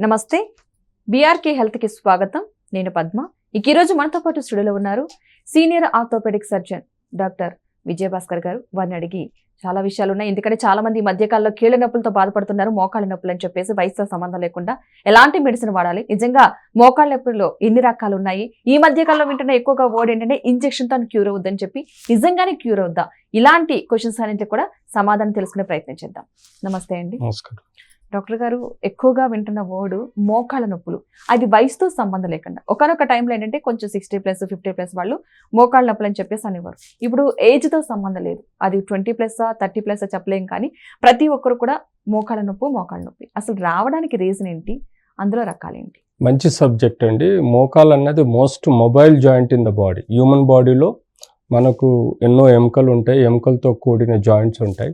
నమస్తే, BRK health కి స్వాగతం. నేను పద్మ. ఈ రోజు మనతో పాటు స్టూడియోలో ఉన్నారు senior orthopaedic surgeon doctor Vijayabhaskar గారు. వారిని అడిగి చాలా విషయాలు ఉన్నాయి. ఎందుకంటే చాలా మంది ఈ మధ్యకాలంలో కీళ్ళ నొప్పులతో బాధపడుతున్నారు, మోకాళ్ళ నొప్పులు అని చెప్పేసి వయసుతో సంబంధం లేకుండా ఎలాంటి మెడిసిన్ వాడాలి, నిజంగా మోకాళ్ళ నొప్పుల్లో ఎన్ని రకాలు ఉన్నాయి, ఈ మధ్యకాలంలో వింటున్న ఎక్కువగా వర్డ్ ఏంటంటే ఇంజెక్షన్ తో క్యూర్ అవుద్దని చెప్పి, నిజంగానే క్యూర్ అవుద్దా, ఇలాంటి క్వశ్చన్స్ అన్నింటి కూడా సమాధానం తెలుసుకునే ప్రయత్నం చేద్దాం. నమస్తే అండి. నమస్కారం డాక్టర్ గారు. ఎక్కువగా వింటున్న వర్డ్ మోకాళ్ళ నొప్పులు. అది వయసుతో సంబంధం లేకుండా ఒకనొక టైంలో ఏంటంటే కొంచెం 60+, 50+ వాళ్ళు మోకాళ్ళ నొప్పులు అని చెప్పేసి అనేవారు. ఇప్పుడు ఏజ్తో సంబంధం లేదు, అది 20+, 30+ చెప్పలేం, కానీ ప్రతి ఒక్కరు కూడా మోకాళ్ళ నొప్పి. అసలు రావడానికి రీజన్ ఏంటి, అందులో రకాలేంటి? మంచి సబ్జెక్ట్ అండి. మోకాలు అన్నది most mobile joint in the body. Human బాడీలో మనకు ఎన్నో ఎముకలు ఉంటాయి, ఎముకలతో కూడిన జాయింట్స్ ఉంటాయి.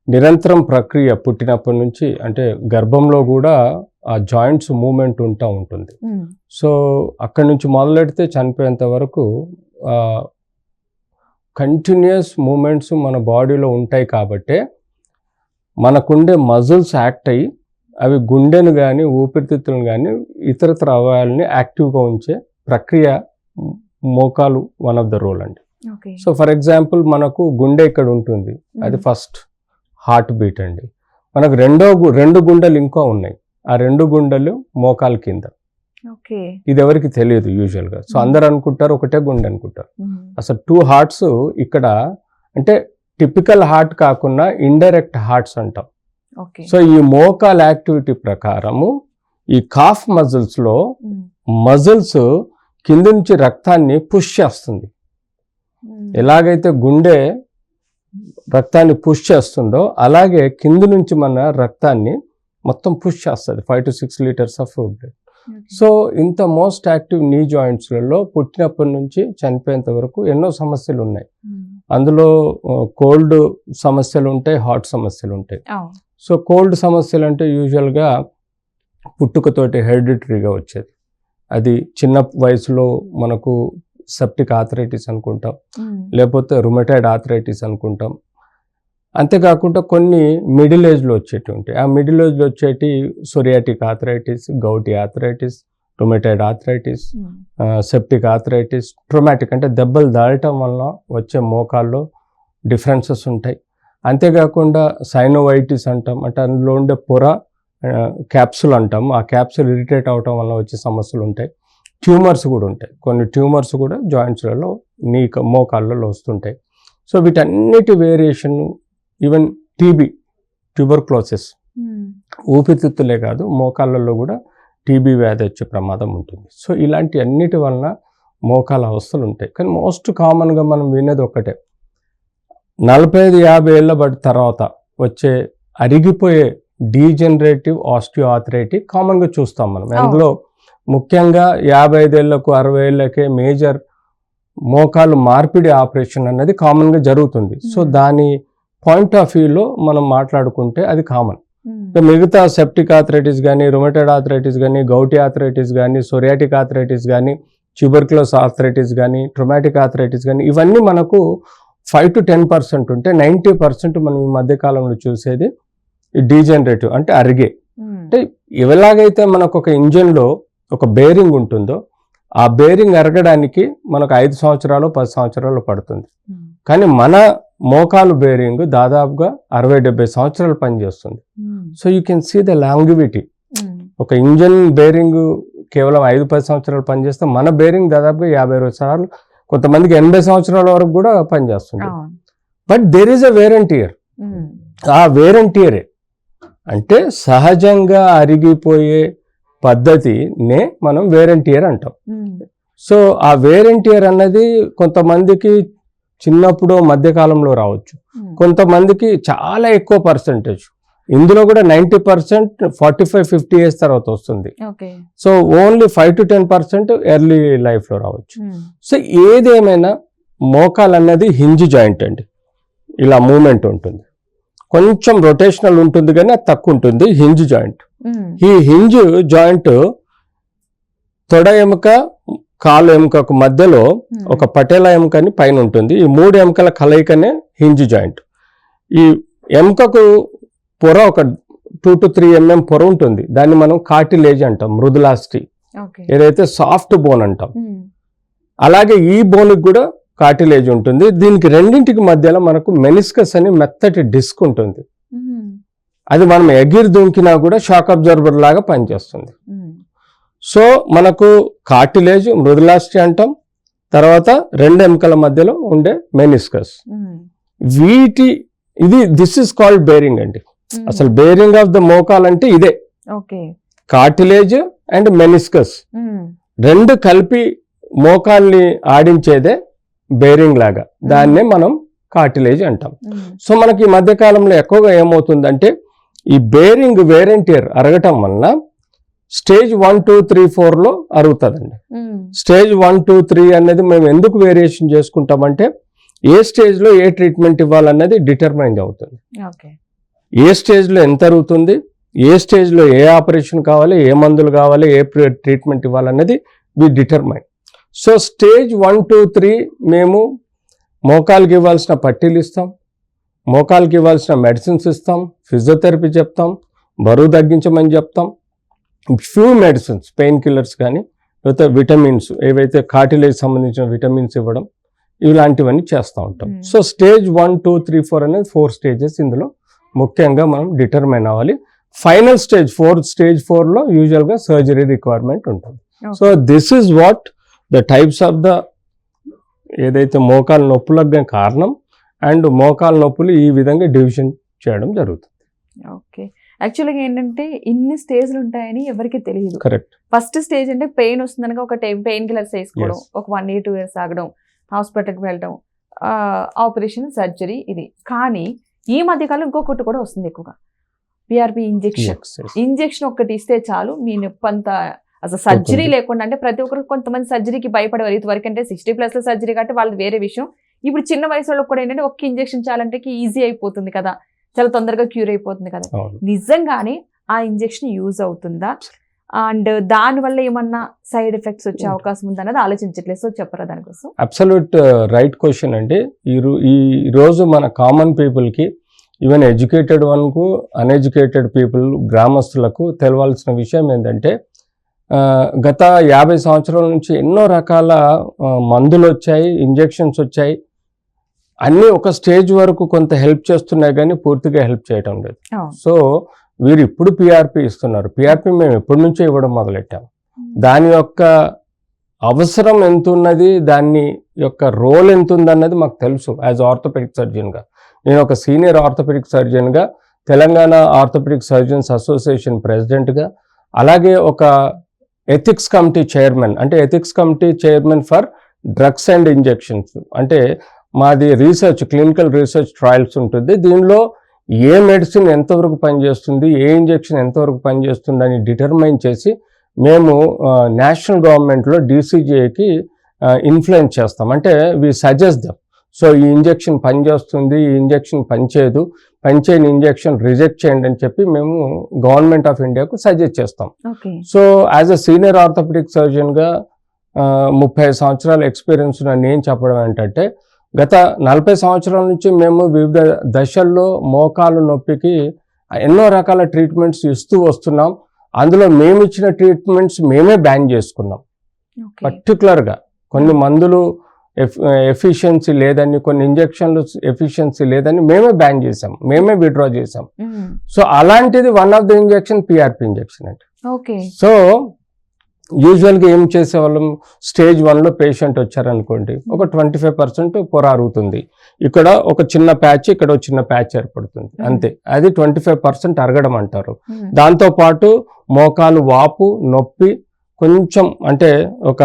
నిరంతరం ప్రక్రియ పుట్టినప్పటి నుంచి, అంటే గర్భంలో కూడా ఆ జాయింట్స్ మూమెంట్ ఉంటుంది. సో అక్కడి నుంచి మొదలెడితే చనిపోయేంత వరకు కంటిన్యూస్ మూమెంట్స్ మన బాడీలో ఉంటాయి. కాబట్టే మనకుండే మజిల్స్ యాక్ట్ అయ్యి అవి గుండెను కానీ ఊపిరితిత్తులను కానీ ఇతరత్ర అవయవాలని యాక్టివ్గా ఉంచే ప్రక్రియ మోకాలు వన్ ఆఫ్ ద రోల్ అండి. సో ఫర్ ఎగ్జాంపుల్ మనకు గుండె ఇక్కడ ఉంటుంది, అది ఫస్ట్ హార్ట్ బీట్ అండి. మనకు రెండు గుండెలు ఇంకా ఉన్నాయి, ఆ 2 గుండెలు మోకాలు కింద. ఇది ఎవరికి తెలియదు యూజువల్గా. సో అందరు అనుకుంటారు ఒకటే గుండె అనుకుంటారు. అసలు 2 హార్ట్స్ ఇక్కడ, అంటే టిపికల్ హార్ట్ కాకుండా ఇండైరెక్ట్ హార్ట్స్ అంటాం. సో ఈ మోకాల్ యాక్టివిటీ ప్రకారము ఈ కాఫ్ మజిల్స్లో మజిల్స్ కింద నుంచి రక్తాన్ని పుష్ చేస్తుంది. ఎలాగైతే గుండె రక్తాన్ని పుష్ చేస్తుందో అలాగే కింది నుంచి మన రక్తాన్ని మొత్తం పుష్ చేస్తుంది, 5 to 6 litres of blood. So ఇంత మోస్ట్ యాక్టివ్ నీ జాయింట్స్లలో పుట్టినప్పటి నుంచి చనిపోయేంత వరకు ఎన్నో సమస్యలు ఉన్నాయి. అందులో కోల్డ్ సమస్యలు ఉంటాయి, హాట్ సమస్యలు ఉంటాయి. సో కోల్డ్ సమస్యలు అంటే యూజువల్గా పుట్టుకతోటి హెరిడిటరీగా వచ్చేది. అది చిన్న వయసులో మనకు సెప్టిక్ ఆర్థరైటిస్ అనుకుంటాం, లేకపోతే రుమటాయిడ్ ఆర్థరైటిస్ అనుకుంటాం. అంతేకాకుండా కొన్ని మిడిల్ ఏజ్లో వచ్చేటి ఉంటాయి. ఆ మిడిల్ ఏజ్లో వచ్చేటి psoriatic arthritis, gouty arthritis, rheumatoid arthritis, septic arthritis, traumatic అంటే దెబ్బలు దాటం వల్ల వచ్చే మోకాల్లో డిఫరెన్సెస్ ఉంటాయి. అంతేకాకుండా సైనోవైటిస్ అంటాం, అంటే అందులో ఉండే పొర క్యాప్సుల్ అంటాం, ఆ క్యాప్సుల్ ఇరిటేట్ అవటం వల్ల వచ్చే సమస్యలు ఉంటాయి. ట్యూమర్స్ కూడా ఉంటాయి, కొన్ని ట్యూమర్స్ కూడా జాయింట్స్లలో మోకాళ్ళలో వస్తుంటాయి. సో వీటన్నిటి వేరియేషన్, ఈవెన్ టీబీ, ట్యూబర్క్లోసిస్, ఊపిరితిత్తులే కాదు మోకాళ్ళల్లో కూడా టీబీ వ్యాధి వచ్చే ప్రమాదం ఉంటుంది. సో ఇలాంటి అన్నిటి వలన మోకాల అవస్థలు ఉంటాయి. కానీ మోస్ట్ కామన్గా మనం వినేది ఒకటే, 45-50 ఏళ్ళ బట్టి తర్వాత వచ్చే అరిగిపోయే డీజనరేటివ్ ఆస్టియోఆర్థరైటిస్ కామన్గా చూస్తాం మనం. అందులో ముఖ్యంగా 55 ఏళ్లకు 60 ఏళ్ళకే మేజర్ మోకాలు మార్పిడి ఆపరేషన్ అన్నది కామన్గా జరుగుతుంది. సో దాని పాయింట్ ఆఫ్ వ్యూలో మనం మాట్లాడుకుంటే అది కామన్. మిగతా సెప్టిక్ ఆర్థరైటిస్ కానీ, రుమటాయిడ్ ఆర్థరైటిస్ కానీ, గౌటీ ఆర్థరైటిస్ కానీ, సోరియాటిక్ ఆర్థరైటిస్ కానీ, ట్యూబర్క్లోసిస్ ఆర్థరైటిస్ కానీ, ట్రోమాటిక్ ఆర్థరైటిస్ కానీ, ఇవన్నీ మనకు 5 to 10% ఉంటే 90% మనం ఈ మధ్యకాలంలో చూసేది డీజనరేటివ్, అంటే అరిగే. అంటే ఎలాగైతే మనకు ఒక ఇంజన్లో ఒక బేరింగ్ ఉంటుందో ఆ బేరింగ్ అరగడానికి మనకు 5 సంవత్సరాలు 10 సంవత్సరాలు పడుతుంది. కానీ మన మోకాలు బేరింగ్ దాదాపుగా 60-70 సంవత్సరాలు పనిచేస్తుంది. So you can see the longevity. ఒక ఇంజన్ బేరింగ్ కేవలం 5-10 సంవత్సరాలు పనిచేస్తే మన బేరింగ్ దాదాపుగా 50-60 సార్లు, కొంతమందికి 80 సంవత్సరాల వరకు కూడా పనిచేస్తుంది. But there is a wear and tear. ఆ వేర్ అండ్ టియరే అంటే సహజంగా అరిగిపోయే పద్ధతినే మనం వేర్ అండ్ టియర్ అంటాం. సో ఆ వేర్ అండ్ టియర్ అన్నది కొంతమందికి చిన్నప్పుడు మధ్యకాలంలో రావచ్చు, కొంతమందికి చాలా ఎక్కువ పర్సెంటేజ్, ఇందులో కూడా 90% 45-50 ఇయర్స్ తర్వాత వస్తుంది. సో ఓన్లీ 5 to 10% ఎర్లీ లైఫ్లో రావచ్చు. సో ఏదేమైనా మోకాలు అన్నది హింజ్ జాయింట్ అండి. ఇలా మూమెంట్ ఉంటుంది, కొంచెం రొటేషనల్ ఉంటుంది కానీ అది తక్కువ ఉంటుంది, హింజ్ జాయింట్. ఈ హింజ్ జాయింట్ తొడ ఎముక కాలు ఎముకకు మధ్యలో ఒక పటేలా ఎముక అని పైన ఉంటుంది. ఈ 3 ఎముకల కలయికనే హింజ్ జాయింట్. ఈ ఎముకకు పొర ఒక 2 to 3 mm పొర ఉంటుంది, దాన్ని మనం కార్టిలేజ్ అంటాం, మృదులాస్థి, ఓకే. ఏదైతే సాఫ్ట్ బోన్ అంటాం. అలాగే ఈ బోన్కి కూడా కార్టిలేజ్ ఉంటుంది. దీనికి రెండింటికి మధ్యలో మనకు మెనిస్కస్ అని మెత్తటి డిస్క్ ఉంటుంది. అది మనం ఎగిరి దుంకినా కూడా షాక్ అబ్జర్వర్ లాగా పనిచేస్తుంది. సో మనకు కార్టిలేజ్, మృదులాస్థి అంటాం, తర్వాత 2 ఎముకల మధ్యలో ఉండే meniscus. This is called bearing అండి. అసలు బేరింగ్ ఆఫ్ ద మోకాల్ అంటే ఇదే, కార్టిలేజ్ అండ్ మెనిస్కస్ రెండు కలిపి మోకాల్ని ఆడించేదే బేరింగ్ లాగా, దాన్నే మనం కార్టిలేజ్ అంటాం. సో మనకి ఈ మధ్య కాలంలో ఎక్కువగా ఏమవుతుందంటే ఈ బేరింగ్ వేర్ అండ్ టేర్ అరగటం వలన స్టేజ్ 1, 2, 3, 4లో అరుగుతుందండి. స్టేజ్ 1, 2, 3 అనేది మేము ఎందుకు వేరియేషన్ చేసుకుంటామంటే ఏ స్టేజ్లో ఏ ట్రీట్మెంట్ ఇవ్వాలన్నది డిటర్మైన్ అవుతుంది. ఏ స్టేజ్లో ఎంత అరుగుతుంది, ఏ స్టేజ్లో ఏ ఆపరేషన్ కావాలి, ఏ మందులు కావాలి, ఏ ట్రీట్మెంట్ ఇవ్వాలన్నది వి డిటర్మైన్. సో స్టేజ్ 1, 2, 3 మేము మోకాలుకి ఇవ్వాల్సిన పట్టీలు ఇస్తాం, మోకాలుకి ఇవ్వాల్సిన మెడిసిన్స్ ఇస్తాం, ఫిజియోథెరపీ చెప్తాం, బరువు తగ్గించమని చెప్తాం, ఫ్యూ మెడిసిన్స్, పెయిన్ కిల్లర్స్ కానీ లేకపోతే విటమిన్స్, ఏవైతే కార్టిలేజ్ సంబంధించిన విటమిన్స్ ఇవ్వడం, ఇలాంటివన్నీ చేస్తూ ఉంటాం. సో స్టేజ్ 1, 2, 3, 4 అనేది 4 స్టేజెస్. ఇందులో ముఖ్యంగా మనం డిటర్మైన్ అవ్వాలి. ఫైనల్ స్టేజ్ స్టేజ్ 4లో యూజువల్గా సర్జరీ రిక్వైర్మెంట్ ఉంటుంది. So this is what the types of the ఏదైతే మోకాలు నొప్పులకు కారణం అండ్ మోకాలు నొప్పులు ఈ విధంగా డివిజన్ చేయడం జరుగుతుంది. ఓకే. యాక్చువల్గా ఏంటంటే ఇన్ని స్టేజ్లు ఉంటాయని ఎవరికి తెలియదు. కరెక్ట్. ఫస్ట్ స్టేజ్ అంటే పెయిన్ వస్తుందనగా ఒక పెయిన్ కిల్లర్స్ వేసుకోవడం, ఒక 1 year 2 years ఆగడం, హాస్పిటల్కి వెళ్ళడం, ఆపరేషన్, సర్జరీ, ఇది. కానీ ఈ మధ్యకాలం ఇంకొకటి కూడా వస్తుంది ఎక్కువగా, పిఆర్పి ఇంజెక్షన్ ఒక్కటి ఇస్తే చాలు మీ నొప్పి అంతా, అసలు సర్జరీ లేకుండా. అంటే ప్రతి ఒక్కరు, కొంతమంది సర్జరీకి భయపడేవారు ఇదివరకు, అంటే 60+ సర్జరీ కాబట్టి వాళ్ళది వేరే విషయం. ఇప్పుడు చిన్న వయసు వాళ్ళకి కూడా ఏంటంటే ఒక్క ఇంజెక్షన్ చాలంటే ఈజీ అయిపోతుంది కదా, చాలా తొందరగా క్యూర్ అయిపోతుంది కదా. నిజంగానే ఆ ఇంజెక్షన్ యూజ్ అవుతుందా, అండ్ దానివల్ల ఏమన్నా సైడ్ ఎఫెక్ట్స్ వచ్చే అవకాశం ఉందా అన్నది ఆలోచించట్లేదు. సో చెప్పరా దానికోసం? అబ్సల్యూట్ రైట్ క్వశ్చన్ అండి. ఈ రోజు మన కామన్ పీపుల్కి, ఈవెన్ ఎడ్యుకేటెడ్ వన్కు, అన్ఎడ్యుకేటెడ్ పీపుల్, గ్రామస్తులకు తెలవాల్సిన విషయం ఏంటంటే గత 50 సంవత్సరాల నుంచి ఎన్నో రకాల మందులు వచ్చాయి, ఇంజెక్షన్స్ వచ్చాయి. అన్నీ ఒక స్టేజ్ వరకు కొంత హెల్ప్ చేస్తున్నాయి కానీ పూర్తిగా హెల్ప్ చేయటం లేదు. సో వీరు ఇప్పుడు పిఆర్పి ఇస్తున్నారు. పిఆర్పి మేము ఎప్పటి నుంచో ఇవ్వడం మొదలెట్టాము. దాని యొక్క అవసరం ఎంత ఉన్నది, దాని యొక్క రోల్ ఎంత ఉందన్నది మాకు తెలుసు. యాజ్ ఆర్థోపెడిక్ సర్జన్గా, నేను ఒక సీనియర్ ఆర్థోపెడిక్ సర్జన్గా, తెలంగాణ ఆర్థోపెడిక్ సర్జన్స్ అసోసియేషన్ ప్రెసిడెంట్గా, అలాగే ఒక ఎథిక్స్ కమిటీ చైర్మన్, అంటే ethics committee chairman for drugs and injections. అంటే మాది రీసెర్చ్, క్లినికల్ రీసెర్చ్ ట్రయల్స్ ఉంటుంది. దీనిలో ఏ మెడిసిన్ ఎంతవరకు పనిచేస్తుంది, ఏ ఇంజెక్షన్ ఎంతవరకు పనిచేస్తుంది అని డిటర్మైన్ చేసి మేము నేషనల్ గవర్నమెంట్లో డీసీజీఐకి ఇన్ఫ్లుయెన్స్ చేస్తాం. అంటే వి సజెస్ట్ దమ్. సో ఈ ఇంజెక్షన్ పనిచేస్తుంది, ఈ ఇంజెక్షన్ పనిచేయదు, పనిచేయని ఇంజెక్షన్ రిజెక్ట్ చేయండి అని చెప్పి మేము గవర్నమెంట్ ఆఫ్ ఇండియాకు సజెస్ట్ చేస్తాం. So as a senior orthopaedic సర్జన్గా 30 సంవత్సరాల ఎక్స్పీరియన్స్ నేను చెప్పడం ఏంటంటే, గత 40 సంవత్సరాల నుంచి మేము వివిధ దశల్లో మోకాలు నొప్పికి ఎన్నో రకాల ట్రీట్మెంట్స్ ఇస్తూ వస్తున్నాం. అందులో మేము ఇచ్చిన ట్రీట్మెంట్స్ మేమే బ్యాన్ చేసుకున్నాం. పర్టికులర్గా కొన్ని మందులు ఎఫిషియన్సీ లేదని, కొన్ని ఇంజెక్షన్లు ఎఫిషియన్సీ లేదని మేమే బ్యాన్ చేసాం, మేమే విత్డ్రా చేసాం. సో అలాంటిది one of the injection PRP injection అంటే. సో యూజువల్గా ఏం చేసేవాళ్ళం, స్టేజ్ 1లో పేషెంట్ వచ్చారనుకోండి, ఒక 25% పొర అరుగుతుంది, ఇక్కడ ఒక చిన్న ప్యాచ్, ఇక్కడ ఒక చిన్న ప్యాచ్ ఏర్పడుతుంది, అంతే. అది 25% అరగడం అంటారు. దాంతోపాటు మోకాలు వాపు, నొప్పి, కొంచెం అంటే ఒక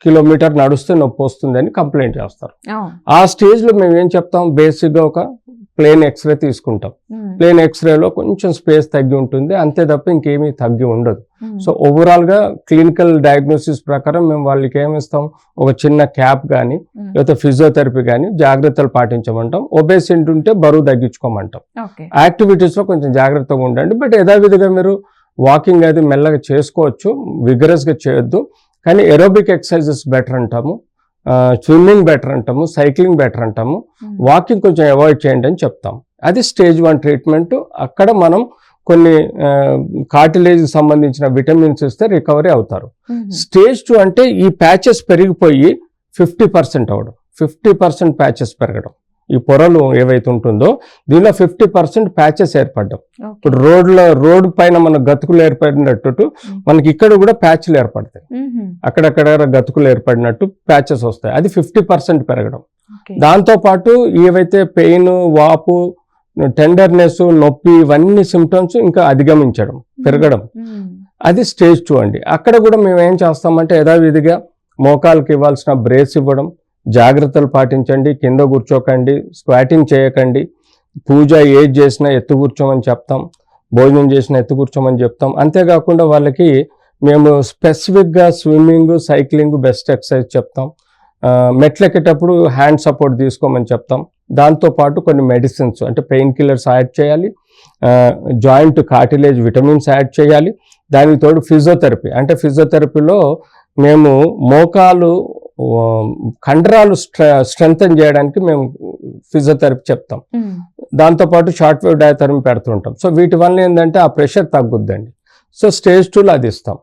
కిలోమీటర్ నడుస్తే నొప్పి వస్తుందని కంప్లైంట్ చేస్తారు. ఆ స్టేజ్లో మేము ఏం చెప్తాం, బేసిక్గా ఒక ప్లేన్ ఎక్స్రే తీసుకుంటాం. ప్లేన్ ఎక్స్రేలో కొంచెం స్పేస్ తగ్గి ఉంటుంది, అంతే తప్ప ఇంకేమీ తగ్గి ఉండదు. సో ఓవరాల్గా క్లినికల్ డయాగ్నోసిస్ ప్రకారం మేము వాళ్ళకి ఏమిస్తాం, ఒక చిన్న క్యాప్ కానీ లేకపోతే ఫిజియోథెరపీ కానీ జాగ్రత్తలు పాటించమంటాం. ఒబేసిటీ ఉంటే బరువు తగ్గించుకోమంటాం. యాక్టివిటీస్లో కొంచెం జాగ్రత్తగా ఉండండి, బట్ యథావిధిగా మీరు వాకింగ్ అది మెల్లగా చేసుకోవచ్చు, విగరస్గా చేయొద్దు. కానీ ఎరోబిక్ ఎక్సర్సైజెస్ బెటర్ అంటాము, స్విమ్మింగ్ బెటర్ అంటాము, సైక్లింగ్ బెటర్ అంటాము, వాకింగ్ కొంచెం అవాయిడ్ చేయండి అని చెప్తాం. అది స్టేజ్ 1 ట్రీట్మెంట్. అక్కడ మనం కొన్ని కార్టిలేజ్ సంబంధించిన విటమిన్స్ ఇస్తే రికవరీ అవుతారు. స్టేజ్ 2 అంటే ఈ ప్యాచెస్ పెరిగిపోయి 50% అవడం, 50% ప్యాచెస్ పెరగడం. ఈ పొరలు ఏవైతే ఉంటుందో దీనిలో 50% ప్యాచెస్ ఏర్పడడం. ఇప్పుడు రోడ్డు పైన మన గతుకులు ఏర్పడినట్టు మనకి ఇక్కడ కూడా ప్యాచ్లు ఏర్పడతాయి, అక్కడక్కడ గతుకులు ఏర్పడినట్టు ప్యాచెస్ వస్తాయి. అది 50% పెరగడం. దాంతో పాటు ఏవైతే పెయిన్, వాపు, టెండర్నెస్, నొప్పి ఇవన్నీ సిమ్టమ్స్ ఇంకా అధిగమించడం, పెరగడం. అది స్టేజ్ 2 అండి. అక్కడ కూడా మేము ఏం చేస్తామంటే యథావిధిగా మోకాళ్ళకి ఇవ్వాల్సిన బ్రేస్ ఇవ్వడం, జాగ్రత్తలు పాటించండి, కింద కూర్చోకండి, స్క్వాటింగ్ చేయకండి, పూజ ఏది చేసినా ఎత్తు కూర్చోమని చెప్తాం, భోజనం చేసినా ఎత్తు కూర్చోమని చెప్తాం. అంతేకాకుండా వాళ్ళకి మేము స్పెసిఫిక్గా స్విమ్మింగ్, సైక్లింగ్ బెస్ట్ ఎక్సర్సైజ్ చెప్తాం. మెట్లెక్కేటప్పుడు హ్యాండ్ సపోర్ట్ తీసుకోమని చెప్తాం. దాంతోపాటు కొన్ని మెడిసిన్స్ అంటే పెయిన్ కిల్లర్స్ యాడ్ చేయాలి, జాయింట్ కార్టిలేజ్ విటమిన్స్ యాడ్ చేయాలి. దానికి తోడు ఫిజియోథెరపీ, అంటే ఫిజియోథెరపీలో మేము మోకాలు కండరాలు స్ట్రెంగ్తన్ చేయడానికి మేము ఫిజియోథెరపీ చెప్తాం. దాంతోపాటు షార్ట్ వేవ్ డయాథెరపీ పెడుతుంటాం. సో వీటి వల్ల ఏంటంటే ఆ ప్రెషర్ తగ్గుద్దండి. సో స్టేజ్ 2లో అది ఇస్తాం.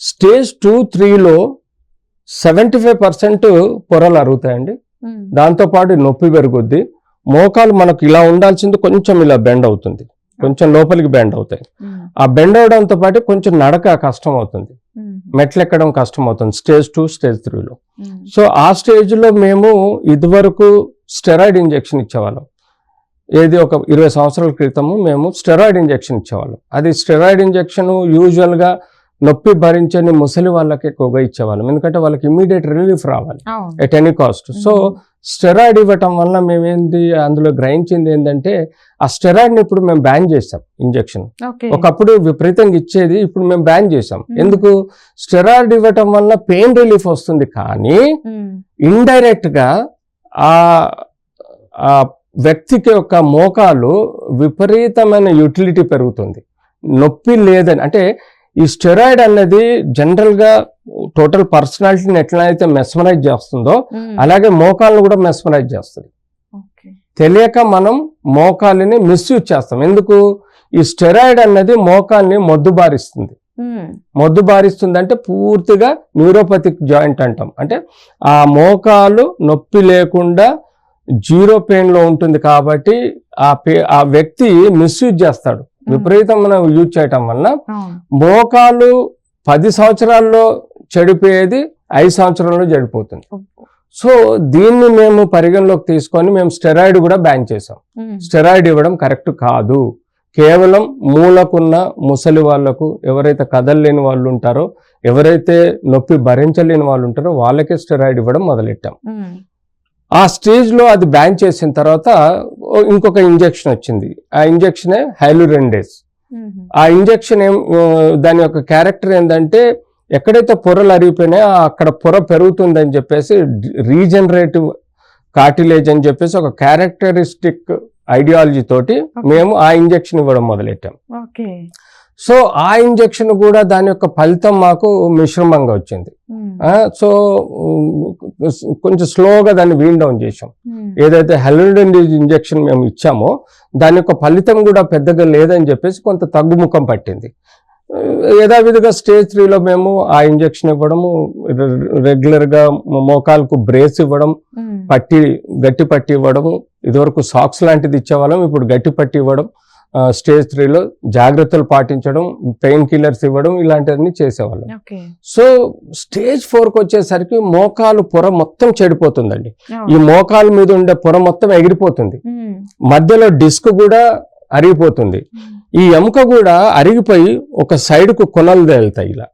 స్టేజ్ 2, 3లో 75% పొరలు అరుగుతాయండి. దాంతోపాటు నొప్పి పెరుగుద్ది. మోకాలు మనకు ఇలా ఉండాల్సింది కొంచెం ఇలా బెండ్ అవుతుంది, కొంచెం లోపలికి బెండ్ అవుతాయి. ఆ బెండ్ అవడంతో పాటు కొంచెం నడక కష్టం అవుతుంది, మెట్లెక్కడం కష్టం అవుతుంది స్టేజ్ 2, స్టేజ్ 3లో. సో ఆ స్టేజ్లో మేము ఇదివరకు స్టెరాయిడ్ ఇంజెక్షన్ ఇచ్చేవాళ్ళం. ఏది ఒక 20 సంవత్సరాల క్రితము మేము స్టెరాయిడ్ ఇంజెక్షన్ ఇచ్చేవాళ్ళం. అది స్టెరాయిడ్ ఇంజెక్షన్ యూజువల్గా నొప్పి భరించని ముసలి వాళ్ళకి ఎక్కువగా ఇచ్చేవాళ్ళం, ఎందుకంటే వాళ్ళకి ఇమ్మీడియట్ రిలీఫ్ రావాలి at any cost. So steroid ఇవ్వటం వల్ల మేమేంది అందులో గ్రహించింది ఏంటంటే ఆ స్టెరాయిడ్ని ఇప్పుడు మేము బ్యాన్ చేసాం. ఇంజెక్షన్ ఒకప్పుడు విపరీతంగా ఇచ్చేది, ఇప్పుడు మేము బ్యాన్ చేసాం. ఎందుకు? స్టెరాయిడ్ ఇవ్వటం వల్ల పెయిన్ రిలీఫ్ వస్తుంది, కానీ ఇండైరెక్ట్ గా ఆ వ్యక్తికి యొక్క మోకాలు విపరీతమైన యూటిలిటీ పెరుగుతుంది, నొప్పి లేదని. అంటే ఈ స్టెరాయిడ్ అన్నది జనరల్ గా టోటల్ పర్సనాలిటీని ఎట్లయితే మెస్మరైజ్ చేస్తుందో అలాగే మోకాలను కూడా మెస్మరైజ్ చేస్తుంది. తెలియక మనం మోకాలిని మిస్యూజ్ చేస్తాం. ఎందుకు? ఈ స్టెరాయిడ్ అన్నది మోకాల్ని మొద్దుబారిస్తుంది అంటే పూర్తిగా న్యూరోపతిక్ జాయింట్ అంటాం. అంటే ఆ మోకాలు నొప్పి లేకుండా జీరో పెయిన్ లో ఉంటుంది కాబట్టి ఆ వ్యక్తి మిస్యూజ్ చేస్తాడు. విపరీతం మనం యూజ్ చేయటం వల్ల మోకాలు 10 సంవత్సరాల్లో చెడిపోయేది 5 సంవత్సరాల్లో చెడిపోతుంది. సో దీన్ని మేము పరిగణలోకి తీసుకొని మేము స్టెరాయిడ్ కూడా బ్యాన్ చేసాం. స్టెరాయిడ్ ఇవ్వడం కరెక్ట్ కాదు. కేవలం మూలకున్న ముసలి వాళ్లకు, ఎవరైతే కదలలేని వాళ్ళు ఉంటారో, ఎవరైతే నొప్పి భరించలేని వాళ్ళు ఉంటారో వాళ్ళకే స్టెరాయిడ్ ఇవ్వడం మొదలెట్టాం. ఆ స్టేజ్లో అది బ్యాన్ చేసిన తర్వాత ఇంకొక ఇంజెక్షన్ వచ్చింది. ఆ ఇంజెక్షనే హైలురెండేస్. ఆ ఇంజెక్షన్ దాని యొక్క క్యారెక్టర్ ఏంటంటే ఎక్కడైతే పొరలు అరిగిపోయినాయో అక్కడ పొర పెరుగుతుందని చెప్పేసి రీజనరేటివ్ కార్టిలేజ్ అని చెప్పేసి ఒక క్యారెక్టరిస్టిక్ ఐడియాలజీ తోటి మేము ఆ ఇంజెక్షన్ ఇవ్వడం మొదలెట్టాం. సో ఆ ఇంజెక్షన్ కూడా దాని యొక్క ఫలితం మాకు మిశ్రమంగా వచ్చింది. సో కొంచెం స్లోగా దాన్ని వీన్ డౌన్ చేసాం. ఏదైతే హైలురెండేజ్ ఇంజెక్షన్ మేము ఇచ్చామో దాని యొక్క ఫలితం కూడా పెద్దగా లేదని చెప్పేసి కొంత తగ్గుముఖం పట్టింది. యథావిధిగా స్టేజ్ 3లో మేము ఆ ఇంజెక్షన్ ఇవ్వడము, రెగ్యులర్గా మోకాలకు బ్రేస్ ఇవ్వడం, గట్టి పట్టి ఇవ్వడము. ఇదివరకు సాక్స్ లాంటిది ఇచ్చేవాళ్ళం, ఇప్పుడు గట్టి పట్టి ఇవ్వడం. స్టేజ్ 3లో జాగ్రత్తలు పాటించడం, పెయిన్ కిల్లర్స్ ఇవ్వడం, ఇలాంటివన్నీ చేసేవాళ్ళం. సో స్టేజ్ 4కి వచ్చేసరికి మోకాలు పొర మొత్తం చెడిపోతుందండి. ఈ మోకాలు మీద ఉండే పొర మొత్తం ఎగిరిపోతుంది, మధ్యలో డిస్క్ కూడా అరిగిపోతుంది, ఈ ఎముక కూడా అరిగిపోయి ఒక సైడ్కు కొనలు తేలుతాయి ఇలా.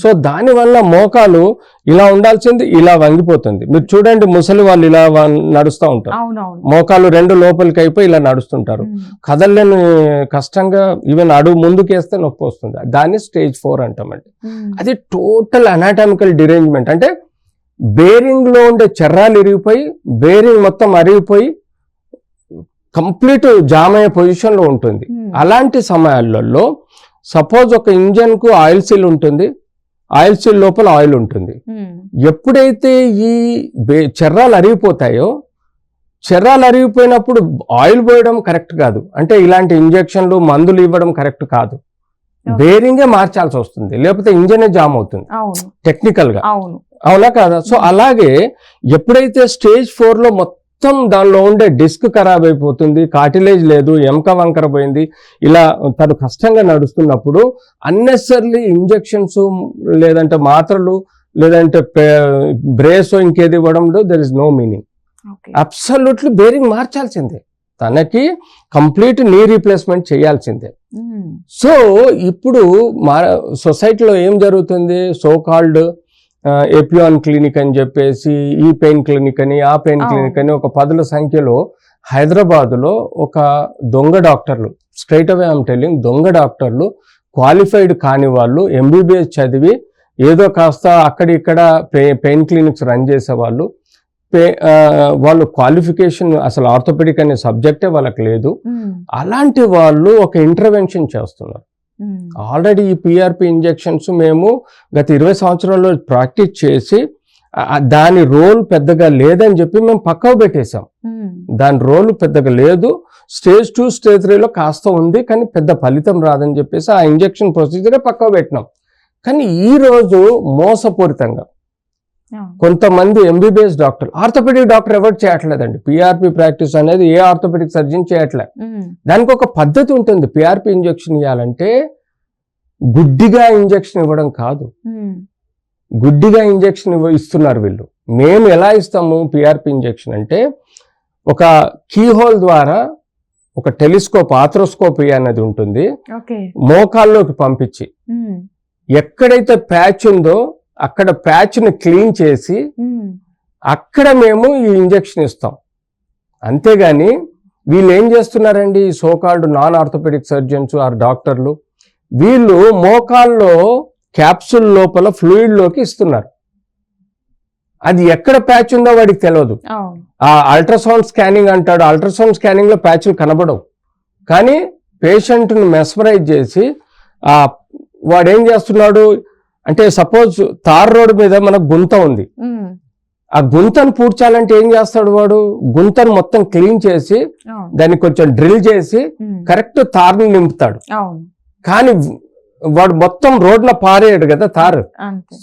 సో దానివల్ల మోకాలు ఇలా ఉండాల్సింది ఇలా వంగిపోతుంది. మీరు చూడండి, ముసలి వాళ్ళు ఇలా నడుస్తూ ఉంటారు, మోకాలు 2 లోపలికి అయిపోయి ఇలా నడుస్తుంటారు, కదలని కష్టంగా, ఈవెన్ అడుగు ముందుకేస్తే నొప్పి వస్తుంది. దాన్ని స్టేజ్ 4 అంటామండి. అది టోటల్ అనాటమికల్ డిరేంజ్మెంట్. అంటే బేరింగ్ లో ఉండే చర్రాలు ఇరిగిపోయి బేరింగ్ మొత్తం అరిగిపోయి కంప్లీట్ జామ్ అయ్యే పొజిషన్ లో ఉంటుంది. అలాంటి సమయాలలో సపోజ్ ఒక ఇంజన్ కు ఆయిల్ సీల్ ఉంటుంది, ఆయిల్ సీల్ లోపల ఆయిల్ ఉంటుంది. ఎప్పుడైతే ఈ చర్రాలు అరిగిపోతాయో చర్రాలు అరిగిపోయినప్పుడు ఆయిల్ పోయడం కరెక్ట్ కాదు, అంటే ఇలాంటి ఇంజెక్షన్లు మందులు ఇవ్వడం కరెక్ట్ కాదు. బేరింగే మార్చాల్సి వస్తుంది, లేకపోతే ఇంజనే జామ్ అవుతుంది టెక్నికల్ గా. అవునా కాదా? సో అలాగే ఎప్పుడైతే స్టేజ్ 4 లో మొత్తం దానిలో ఉండే డిస్క్ ఖరాబ్ అయిపోతుంది, కార్టిలేజ్ లేదు, ఎముక వంకర పోయింది, ఇలా తను కష్టంగా నడుస్తున్నప్పుడు అన్నెసర్లీ ఇంజెక్షన్స్ లేదంటే మాత్రలు లేదంటే బ్రేస్ ఇంకేది ఇవ్వడంలో there is no meaning. Absolutely bearing మార్చాల్సిందే, తనకి కంప్లీట్ నీ రీప్లేస్మెంట్ చేయాల్సిందే. సో ఇప్పుడు మా సొసైటీలో ఏం జరుగుతుంది, సో కాల్డ్ ఎపియాన్ క్లినిక్ అని చెప్పేసి, ఈ పెయిన్ క్లినిక్ అని, ఆ పెయిన్ క్లినిక్ అని, ఒక 10ల సంఖ్యలో హైదరాబాద్లో ఒక దొంగ డాక్టర్లు, స్ట్రైట్ అవే ఐఎమ్ టెల్లింగ్, దొంగ డాక్టర్లు, క్వాలిఫైడ్ కాని వాళ్ళు, ఎంబీబీఎస్ చదివి ఏదో కాస్త అక్కడిక్కడ పెయిన్ క్లినిక్స్ రన్ చేసేవాళ్ళు, వాళ్ళు క్వాలిఫికేషన్ అసలు ఆర్థోపెడిక్ అనే సబ్జెక్టే వాళ్ళకి లేదు, అలాంటి వాళ్ళు ఒక ఇంటర్వెన్షన్ చేస్తున్నారు. ఆల్రెడీ ఈ పిఆర్పి ఇంజెక్షన్స్ మేము గత 20 సంవత్సరాల్లో ప్రాక్టీస్ చేసి దాని రోల్ పెద్దగా లేదని చెప్పి మేము పక్కకు పెట్టేశాం. దాని రోల్ పెద్దగా లేదు, స్టేజ్ 2 స్టేజ్ 3లో కాస్త ఉంది కానీ పెద్ద ఫలితం రాదని చెప్పేసి ఆ ఇంజెక్షన్ ప్రొసీజరే పక్కకు పెట్టినాం. కానీ ఈ రోజు మోసపూరితంగా కొంతమంది ఎంబీబీఎస్ డాక్టర్, ఆర్థోపెడిక్ డాక్టర్ ఎవరు చేయట్లేదండి పిఆర్పి ప్రాక్టీస్ అనేది, ఏ ఆర్థోపెడిక్ సర్జన్ చేయట్లే. దానికి ఒక పద్ధతి ఉంటుంది. పిఆర్పి ఇంజెక్షన్ ఇవ్వాలంటే గుడ్డిగా ఇంజెక్షన్ ఇవ్వడం కాదు, గుడ్డిగా ఇంజెక్షన్ ఇస్తున్నారు వీళ్ళు. మేము ఎలా ఇస్తాము పిఆర్పి ఇంజెక్షన్ అంటే, ఒక కీహోల్ ద్వారా ఒక టెలిస్కోప్, ఆథ్రోస్కోపీ అనేది ఉంటుంది, మోకాల్లోకి పంపించి ఎక్కడైతే ప్యాచ్ ఉందో అక్కడ ప్యాచ్ ని క్లీన్ చేసి అక్కడ మేము ఈ ఇంజెక్షన్ ఇస్తాం. అంతేగాని వీళ్ళు ఏం చేస్తున్నారండి, ఈ so called non orthopaedic surgeons or డాక్టర్లు, వీళ్ళు మోకాల్లో క్యాప్సూల్ లోపల ఫ్లూయిడ్ లోకి ఇస్తున్నారు. అది ఎక్కడ ప్యాచ్ ఉందో వాడికి తెలియదు. ఆ అల్ట్రాసౌండ్ స్కానింగ్ అంటాడు, అల్ట్రాసౌండ్ స్కానింగ్ లో ప్యాచ్లు కనబడవు. కానీ పేషెంట్ ను మెస్మరైజ్ చేసి వాడు ఏం చేస్తున్నాడు అంటే, సపోజ్ తార్ రోడ్ మీద మనకు గుంత ఉంది, ఆ గుంతను పూడ్చాలంటే ఏం చేస్తాడు వాడు, గుంతను మొత్తం క్లీన్ చేసి దాన్ని కొంచెం డ్రిల్ చేసి కరెక్ట్ తారుని నింపుతాడు. కానీ వాడు మొత్తం రోడ్లో పారేయడు కదా తారు.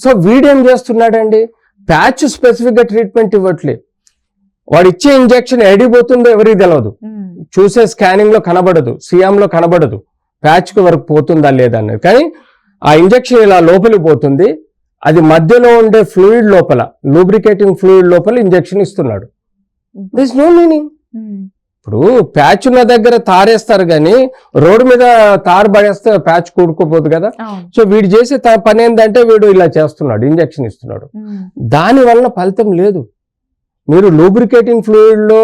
సో వీడేం చేస్తున్నాడండి, ప్యాచ్ స్పెసిఫిక్ గా ట్రీట్మెంట్ ఇవ్వట్లేదు. వాడు ఇచ్చే ఇంజెక్షన్ ఎడిపోతుందో ఎవరికి తెలియదు, చూసే స్కానింగ్ లో కనబడదు, సిఎం లో కనబడదు ప్యాచ్ కి వరకు పోతుందా లేదా అనేది. కానీ ఆ ఇంజెక్షన్ ఇలా లోపలికి పోతుంది, అది మధ్యలో ఉండే ఫ్లూయిడ్ లోపల, లూబ్రికేటింగ్ ఫ్లూయిడ్ లోపల ఇంజెక్షన్ ఇస్తున్నాడు. This no meaning. ఇప్పుడు ప్యాచ్ ఉన్న దగ్గర తారేస్తారు కానీ రోడ్డు మీద తారు పడేస్తే ప్యాచ్ కూడుకోపోదు కదా. సో వీడు చేసే పని ఏంటంటే వీడు ఇలా చేస్తున్నాడు, ఇంజెక్షన్ ఇస్తున్నాడు, దాని వలన ఫలితం లేదు. మీరు లూబ్రికేటింగ్ ఫ్లూయిడ్ లో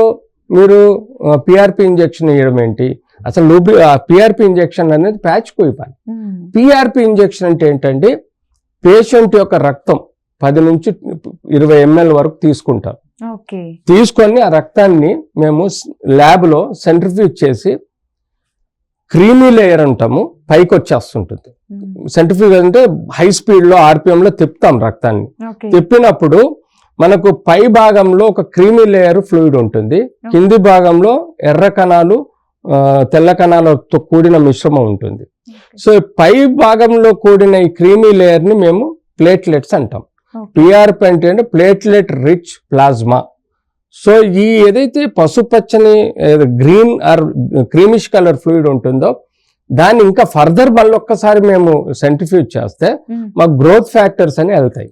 మీరు పిఆర్పి ఇంజెక్షన్ ఇవ్వడం ఏంటి, అసలు పిఆర్పి ఇంజెక్షన్ అనేది ప్యాచ్ కు ఇవ్వాలి. పిఆర్పి ఇంజెక్షన్ అంటే ఏంటంటే, పేషెంట్ యొక్క రక్తం 10 నుంచి 20 ml వరకు తీసుకుంటాం. తీసుకొని ఆ రక్తాన్ని మేము ల్యాబ్ లో సెంట్రిఫ్యూజ్ చేసి క్రీమీ లేయర్ అంటాము, పైకి వచ్చేస్తుంటుంది. సెంట్రిఫ్యూజ్ అంటే హై స్పీడ్ లో RPM లో తిప్పుతాం రక్తాన్ని. తిప్పినప్పుడు మనకు పై భాగంలో ఒక క్రీమీ లేయర్ ఫ్లూయిడ్ ఉంటుంది, కింది భాగంలో ఎర్ర కణాలు తెల్ల కణాలతో కూడిన మిశ్రమం ఉంటుంది. సో పై భాగంలో కూడిన ఈ క్రీమీ లేయర్ ని మేము ప్లేట్లెట్స్ అంటాం. పిఆర్పి అంటే ప్లేట్లెట్ రిచ్ ప్లాజ్మా. సో ఈ ఏదైతే పసుపచ్చని green or creamish colour fluid ఉంటుందో దాన్ని ఇంకా ఫర్దర్ మళ్ళీ ఒక్కసారి మేము సెంట్రిఫ్యూజ్ చేస్తే మాకు గ్రోత్ ఫ్యాక్టర్స్ అని వెళ్తాయి.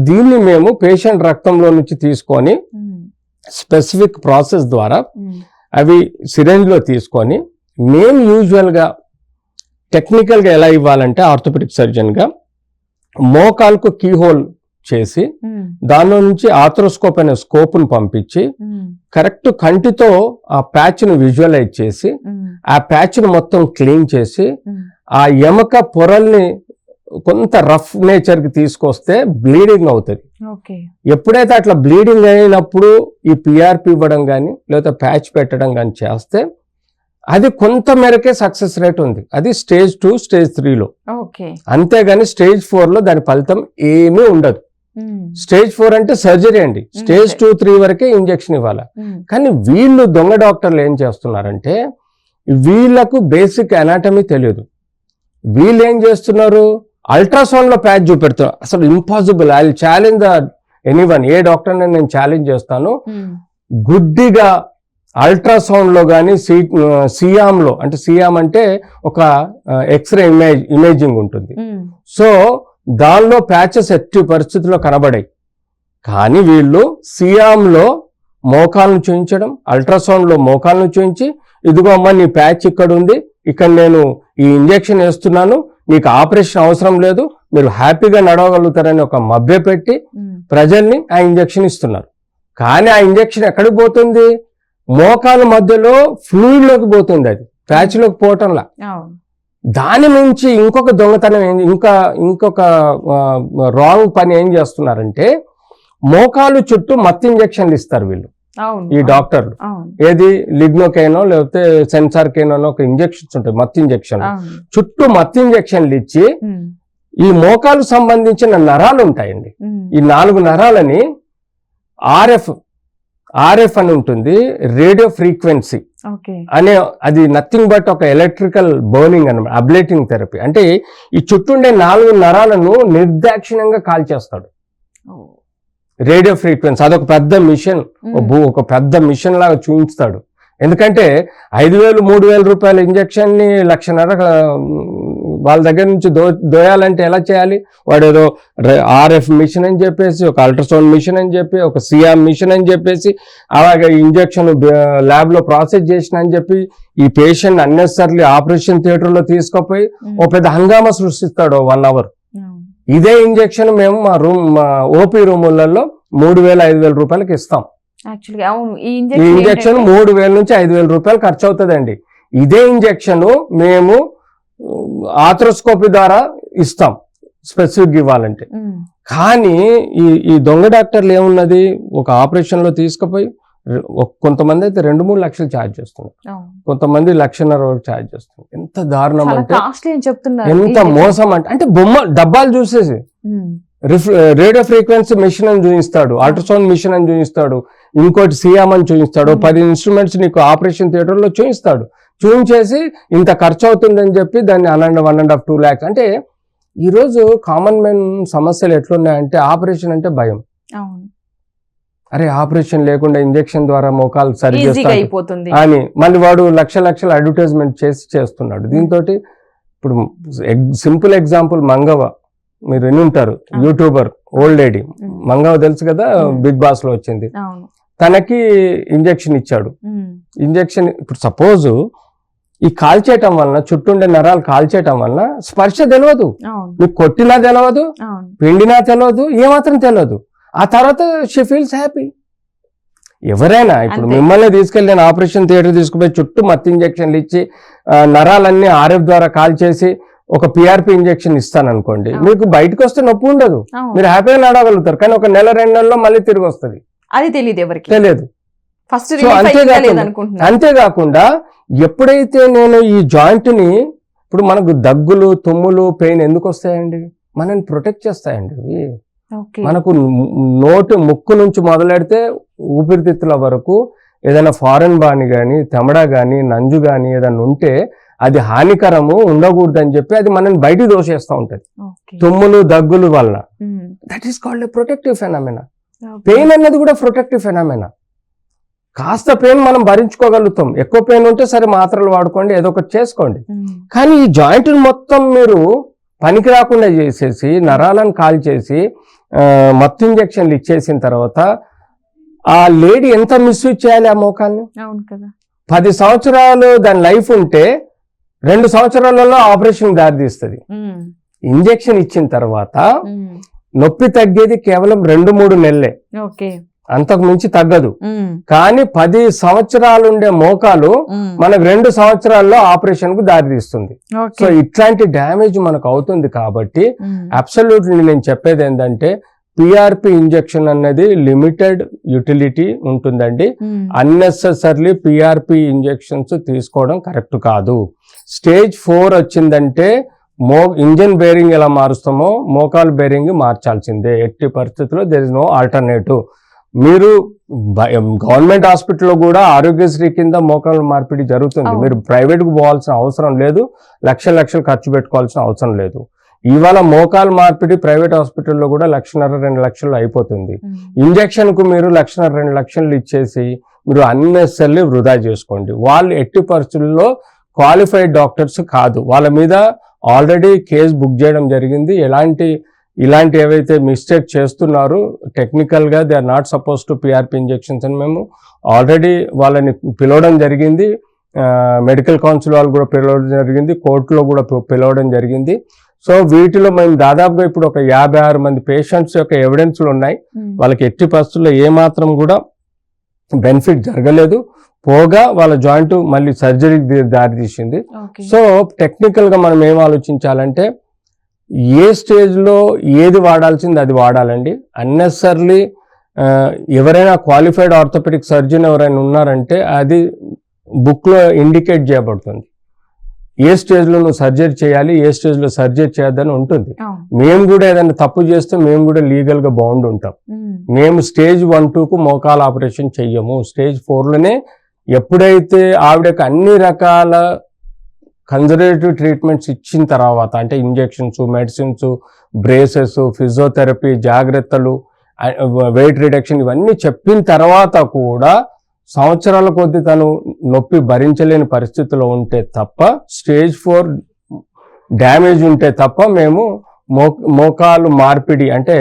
దీన్ని మేము పేషెంట్ రక్తంలో నుంచి తీసుకొని స్పెసిఫిక్ ప్రాసెస్ ద్వారా అవి సిరెంజ్ లో తీసుకొని మేము యూజువల్ గా టెక్నికల్ గా ఎలా ఇవ్వాలంటే, ఆర్థోపెడిక్ సర్జన్ గా మోకాల్కు కీహోల్ చేసి దానిలో నుంచి ఆథ్రోస్కోప్ అనే స్కోప్ ను పంపించి కరెక్ట్ కంటితో ఆ ప్యాచ్ ను విజువలైజ్ చేసి ఆ ప్యాచ్ ను మొత్తం క్లీన్ చేసి ఆ ఎముక పొరల్ని కొంత రఫ్ నేచర్ కి తీసుకొస్తే బ్లీడింగ్ అవుతుంది. ఎప్పుడైతే అట్లా బ్లీడింగ్ అయినప్పుడు ఈ పిఆర్పి ఇవ్వడం కానీ లేదా ప్యాచ్ పెట్టడం కానీ చేస్తే అది కొంత మేరకే సక్సెస్ రేట్ ఉంది. అది స్టేజ్ 2 స్టేజ్ 3లో. అంతేగాని స్టేజ్ 4లో దాని ఫలితం ఏమీ ఉండదు. స్టేజ్ 4 అంటే సర్జరీ అండి. స్టేజ్ 2, 3 వరకే ఇంజెక్షన్ ఇవ్వాలి. కానీ వీళ్ళు దొంగ డాక్టర్లు ఏం చేస్తున్నారంటే వీళ్ళకు బేసిక్ అనాటమీ తెలియదు. వీళ్ళు ఏం చేస్తున్నారు, అల్ట్రాసౌండ్ లో ప్యాచ్ చూపెడుతున్నారు. అసలు impossible. I will challenge the anyone, A doctor నేను ఛాలెంజ్ చేస్తాను. గుడ్డిగా అల్ట్రాసౌండ్ లో కానీ సియామ్ లో, అంటే సియామ్ అంటే ఒక ఎక్స్రే ఇమేజింగ్ ఉంటుంది. సో దానిలో ప్యాచెస్ ఎట్టి పరిస్థితుల్లో కనబడాయి. కానీ వీళ్ళు సియామ్ లో మోకాలను చూయించడం, అల్ట్రాసౌండ్ లో మోకాలను చూయించి, ఇదిగో అమ్మ నీ ప్యాచ్ ఇక్కడ ఉంది, ఇక్కడ నేను ఈ ఇంజెక్షన్ వేస్తున్నాను, నీకు ఆపరేషన్ అవసరం లేదు, మీరు హ్యాపీగా నడవగలుగుతారని ఒక మభ్య పెట్టి ప్రజల్ని ఆ ఇంజెక్షన్ ఇస్తున్నారు. కానీ ఆ ఇంజెక్షన్ ఎక్కడికి పోతుంది, మోకాల మధ్యలో ఫ్లూయిడ్ లోకి పోతుంది, అది ప్యాచ్ లోకి పోవటంలా. దాని నుంచి ఇంకొక దొంగతనం ఇంకొక రాంగ్ పని ఏం చేస్తున్నారంటే మోకాలు చుట్టూ మత్తు ఇంజెక్షన్లు ఇస్తారు వీళ్ళు, ఈ డాక్టర్లు. ఏది లిగ్నోకైనో లేకపోతే సెన్సార్కైనో ఒక ఇంజెక్షన్స్ ఉంటాయి, మత్తు ఇంజెక్షన్. చుట్టూ మత్తు ఇంజెక్షన్లు ఇచ్చి ఈ మోకాలు సంబంధించిన నరాలు ఉంటాయండి, ఈ 4 నరాలని ఆర్ఎఫ్ అని ఉంటుంది, రేడియో ఫ్రీక్వెన్సీ అనే, అది నథింగ్ బట్ ఒక ఎలక్ట్రికల్ బర్నింగ్ అన్నమాట, అబ్లేటింగ్ థెరపీ. అంటే ఈ చుట్టూండే 4 నరాలను నిర్దాక్షిణ్యంగా కాల్చేస్తాడు. రేడియో ఫ్రీక్వెన్సీ అదొక పెద్ద మిషన్, ఒక పెద్ద మిషన్ లాగా చూపిస్తాడు. ఎందుకంటే 5,000, 3,000 రూపాయల ఇంజెక్షన్ ని 1,50,000 వాళ్ళ దగ్గర నుంచి దోయాలంటే ఎలా చేయాలి? వాడు ఏదో ఆర్ఎఫ్ మిషన్ అని చెప్పేసి, ఒక అల్ట్రాసౌండ్ మిషన్ అని చెప్పి, ఒక సియామ్ మిషన్ అని చెప్పేసి, అలాగే ఇంజెక్షన్ ల్యాబ్ లో ప్రాసెస్ చేసిన అని చెప్పి ఈ పేషెంట్ అన్నెసర్లీ ఆపరేషన్ థియేటర్ లో తీసుకుపోయి ఒక పెద్ద హంగామా సృష్టిస్తాడు 1 అవర్. ఇదే ఇంజెక్షన్ మేము మా ఓపీ రూములలో 3,000-5,000 రూపాయలకి ఇస్తాం. ఈ ఇంజెక్షన్ 3,000 నుంచి 5,000 రూపాయలు ఖర్చు అవుతుందండి. ఇదే ఇంజెక్షన్ మేము ఆథ్రోస్కోపీ ద్వారా ఇస్తాం స్పెసిఫిక్ ఇవ్వాలంటే. కానీ ఈ దొంగ డాక్టర్లు ఏమున్నది, ఒక ఆపరేషన్ లో తీసుకుపోయి కొంతమంది అయితే 2-3 లక్షలు ఛార్జ్ చేస్తున్నారు, కొంతమంది 1,50,000 వరకు ఛార్జ్ చేస్తున్నారు. ఎంత దారుణం అంటే, ఎంత మోసం అంటే డబ్బాలు చూసేసి రేడియో ఫ్రీక్వెన్సీ మిషన్ అని చూపిస్తాడు, అల్ట్రాసౌండ్ మిషన్ అని చూపిస్తాడు, ఇంకోటి సియామ్ అని చూపిస్తాడు, 10 ఇన్స్ట్రుమెంట్స్ నీకు ఆపరేషన్ థియేటర్ లో చూపిస్తాడు. చూపించేసి ఇంత ఖర్చు అవుతుందని చెప్పి దాన్ని 1.5-2 lakhs. అంటే ఈరోజు కామన్ మెన్ సమస్యలు ఎట్లున్నాయంటే ఆపరేషన్ అంటే భయం. అరే ఆపరేషన్ లేకుండా ఇంజెక్షన్ ద్వారా మోకాలు సరి చేస్తాను అని మళ్ళీ వాడు లక్షల అడ్వర్టైజ్మెంట్ చేస్తున్నాడు. దీంతో ఇప్పుడు సింపుల్ ఎగ్జాంపుల్, మంగవ మీరు ఎన్ని ఉంటారు, యూట్యూబర్, ఓల్డ్ లేడీ మంగవ తెలుసు కదా, బిగ్ బాస్ లో వచ్చింది. తనకి ఇంజెక్షన్ ఇచ్చాడు. ఇంజెక్షన్ ఇప్పుడు సపోజ్ ఈ కాల్చేయటం వలన, చుట్టూండే నరాలు కాల్చేయటం వలన స్పర్శ తెలియదు, మీకు కొట్టినా తెలియదు, పిండినా తెలియదు, ఏమాత్రం తెలియదు. ఆ తర్వాత షీ ఫీల్స్ హ్యాపీ. ఎవరైనా ఇప్పుడు మిమ్మల్ని తీసుకెళ్ళి నేను ఆపరేషన్ థియేటర్ తీసుకుపోయి చుట్టూ మత్తు ఇంజెక్షన్లు ఇచ్చి నరాలన్నీ ఆర్ఎఫ్ ద్వారా కాల్ చేసి ఒక పిఆర్పి ఇంజెక్షన్ ఇస్తాను అనుకోండి, మీకు బయటకు వస్తే నొప్పి ఉండదు, మీరు హ్యాపీగా నడవగలుగుతారు. కానీ ఒక 1-2 నెలల్లో మళ్ళీ తిరిగి వస్తుంది, అది తెలియదు. అంతేకాకుండా ఎప్పుడైతే నేను ఈ జాయింట్ ని, ఇప్పుడు మనకు దగ్గులు, తుమ్ములు, పెయిన్ ఎందుకు వస్తాయండి, మనల్ని ప్రొటెక్ట్ చేస్తాయండి ఇవి. మనకు ముక్కు నుంచి మొదలెడితే ఊపిరితిత్తుల వరకు ఏదైనా ఫారెన్ బాణి కానీ, తెమడ కానీ, నంజు కానీ ఏదైనా ఉంటే అది హానికరము, ఉండకూడదు అని చెప్పి అది మనల్ని బయటికి దోషేస్తూ ఉంటది. తుమ్ములు, దగ్గులు వలన. That is called a protective phenomena. Pain అన్నది కూడా ప్రొటెక్టివ్ ఫెనామినా. కాస్త పెయిన్ మనం భరించుకోగలుగుతాం, ఎక్కువ పెయిన్ ఉంటే సరే మాత్రలు వాడుకోండి, ఏదో ఒకటి చేసుకోండి. కానీ ఈ జాయింట్ మొత్తం మీరు పనికి రాకుండా చేసేసి నరాలను కాల్ చేసి మత్తు ఇంజెక్షన్లు ఇచ్చేసిన తర్వాత ఆ లేడీ ఎంత మిస్యూజ్ చేయాలి ఆ మోకాన్ని? 10 సంవత్సరాలు దాని లైఫ్ ఉంటే 2 సంవత్సరాలలో ఆపరేషన్ దారితీస్తుంది. ఇంజెక్షన్ ఇచ్చిన తర్వాత నొప్పి తగ్గేది కేవలం 2-3 నెలలే, అంతకు మించి తగ్గదు. కానీ 10 సంవత్సరాలు ఉండే మోకాలు మనకు 2 సంవత్సరాల్లో ఆపరేషన్ కు దారితీస్తుంది. సో ఇట్లాంటి డ్యామేజ్ మనకు అవుతుంది. కాబట్టి అబ్సల్యూట్లీ నేను చెప్పేది ఏంటంటే పిఆర్పి ఇంజెక్షన్ అన్నది లిమిటెడ్ యూటిలిటీ ఉంటుందండి. అన్నెసెసర్లీ పిఆర్పి ఇంజెక్షన్స్ తీసుకోవడం కరెక్ట్ కాదు. స్టేజ్ 4 వచ్చిందంటే ఇంజన్ బేరింగ్ ఎలా మారుస్తామో మోకాలు బేరింగ్ మార్చాల్సిందే. ఎట్టి పరిస్థితుల్లో దేర్ ఇస్ నో ఆల్టర్నేటివ్. మీరు గవర్నమెంట్ హాస్పిటల్లో కూడా ఆరోగ్యశ్రీ కింద మోకాలు మార్పిడి జరుగుతుంది. మీరు ప్రైవేట్కు పోవాల్సిన అవసరం లేదు, లక్షలు ఖర్చు పెట్టుకోవాల్సిన అవసరం లేదు. ఇవాళ మోకాలు మార్పిడి ప్రైవేట్ హాస్పిటల్లో కూడా 1,50,000 2 లక్షలు అయిపోతుంది. ఇంజక్షన్ కు మీరు 1,00,000 2 లక్షలు ఇచ్చేసి మీరు అన్నెసరీ వృధా చేసుకోండి. వాళ్ళు ఎట్టి పరిస్థితుల్లో క్వాలిఫైడ్ డాక్టర్స్ కాదు. వాళ్ళ మీద ఆల్రెడీ కేసు బుక్ చేయడం జరిగింది. ఇలాంటి ఏవైతే మిస్టేక్ చేస్తున్నారు టెక్నికల్ గా they are not suppose to PRP injections అని మేము ఆల్రెడీ వాళ్ళని పిలవడం జరిగింది. మెడికల్ కౌన్సిల్ వాళ్ళు కూడా పిలవడం జరిగింది, కోర్టులో కూడా పిలవడం జరిగింది. సో వీటిలో మేము దాదాపుగా ఇప్పుడు ఒక 56 మంది పేషెంట్స్ యొక్క ఎవిడెన్స్లు ఉన్నాయి. వాళ్ళకి ఎట్టి పరిస్థితుల్లో ఏమాత్రం కూడా బెనిఫిట్ జరగలేదు, పోగా వాళ్ళ జాయింట్ మళ్ళీ సర్జరీకి దారి తీసింది. సో టెక్నికల్ గా మనం ఏం ఆలోచించాలంటే ఏ స్టేజ్ లో ఏది వాడాల్సింది అది వాడాలండి. అన్నెసర్లీ ఎవరైనా క్వాలిఫైడ్ ఆర్థోపెడిక్ సర్జన్ ఎవరైనా ఉన్నారంటే అది బుక్ లో ఇండికేట్ చేయబడుతుంది. ఏ స్టేజ్ లో నువ్వు సర్జరీ చేయాలి, ఏ స్టేజ్ లో సర్జరీ చేయొద్దని ఉంటుంది. మేము కూడా ఏదైనా తప్పు చేస్తే మేము కూడా లీగల్ గా బౌండ్ ఉంటాం. మేము స్టేజ్ 1, 2కు మోకాల ఆపరేషన్ చెయ్యము. స్టేజ్ 4లోనే ఎప్పుడైతే ఆవిడకి అన్ని రకాల కన్జర్వేటివ్ ట్రీట్మెంట్స్ ఇచ్చిన తర్వాత, అంటే ఇంజెక్షన్స్, మెడిసిన్స్, బ్రేసెస్, ఫిజియోథెరపీ, జాగ్రత్తలు, వెయిట్ రిడక్షన్ ఇవన్నీ చెప్పిన తర్వాత కూడా సంవత్సరాల కొద్దీ తను నొప్పి భరించలేని పరిస్థితిలో ఉంటే తప్ప, స్టేజ్ 4 డ్యామేజ్ ఉంటే తప్ప మేము మోకాలు మార్పిడి అంటే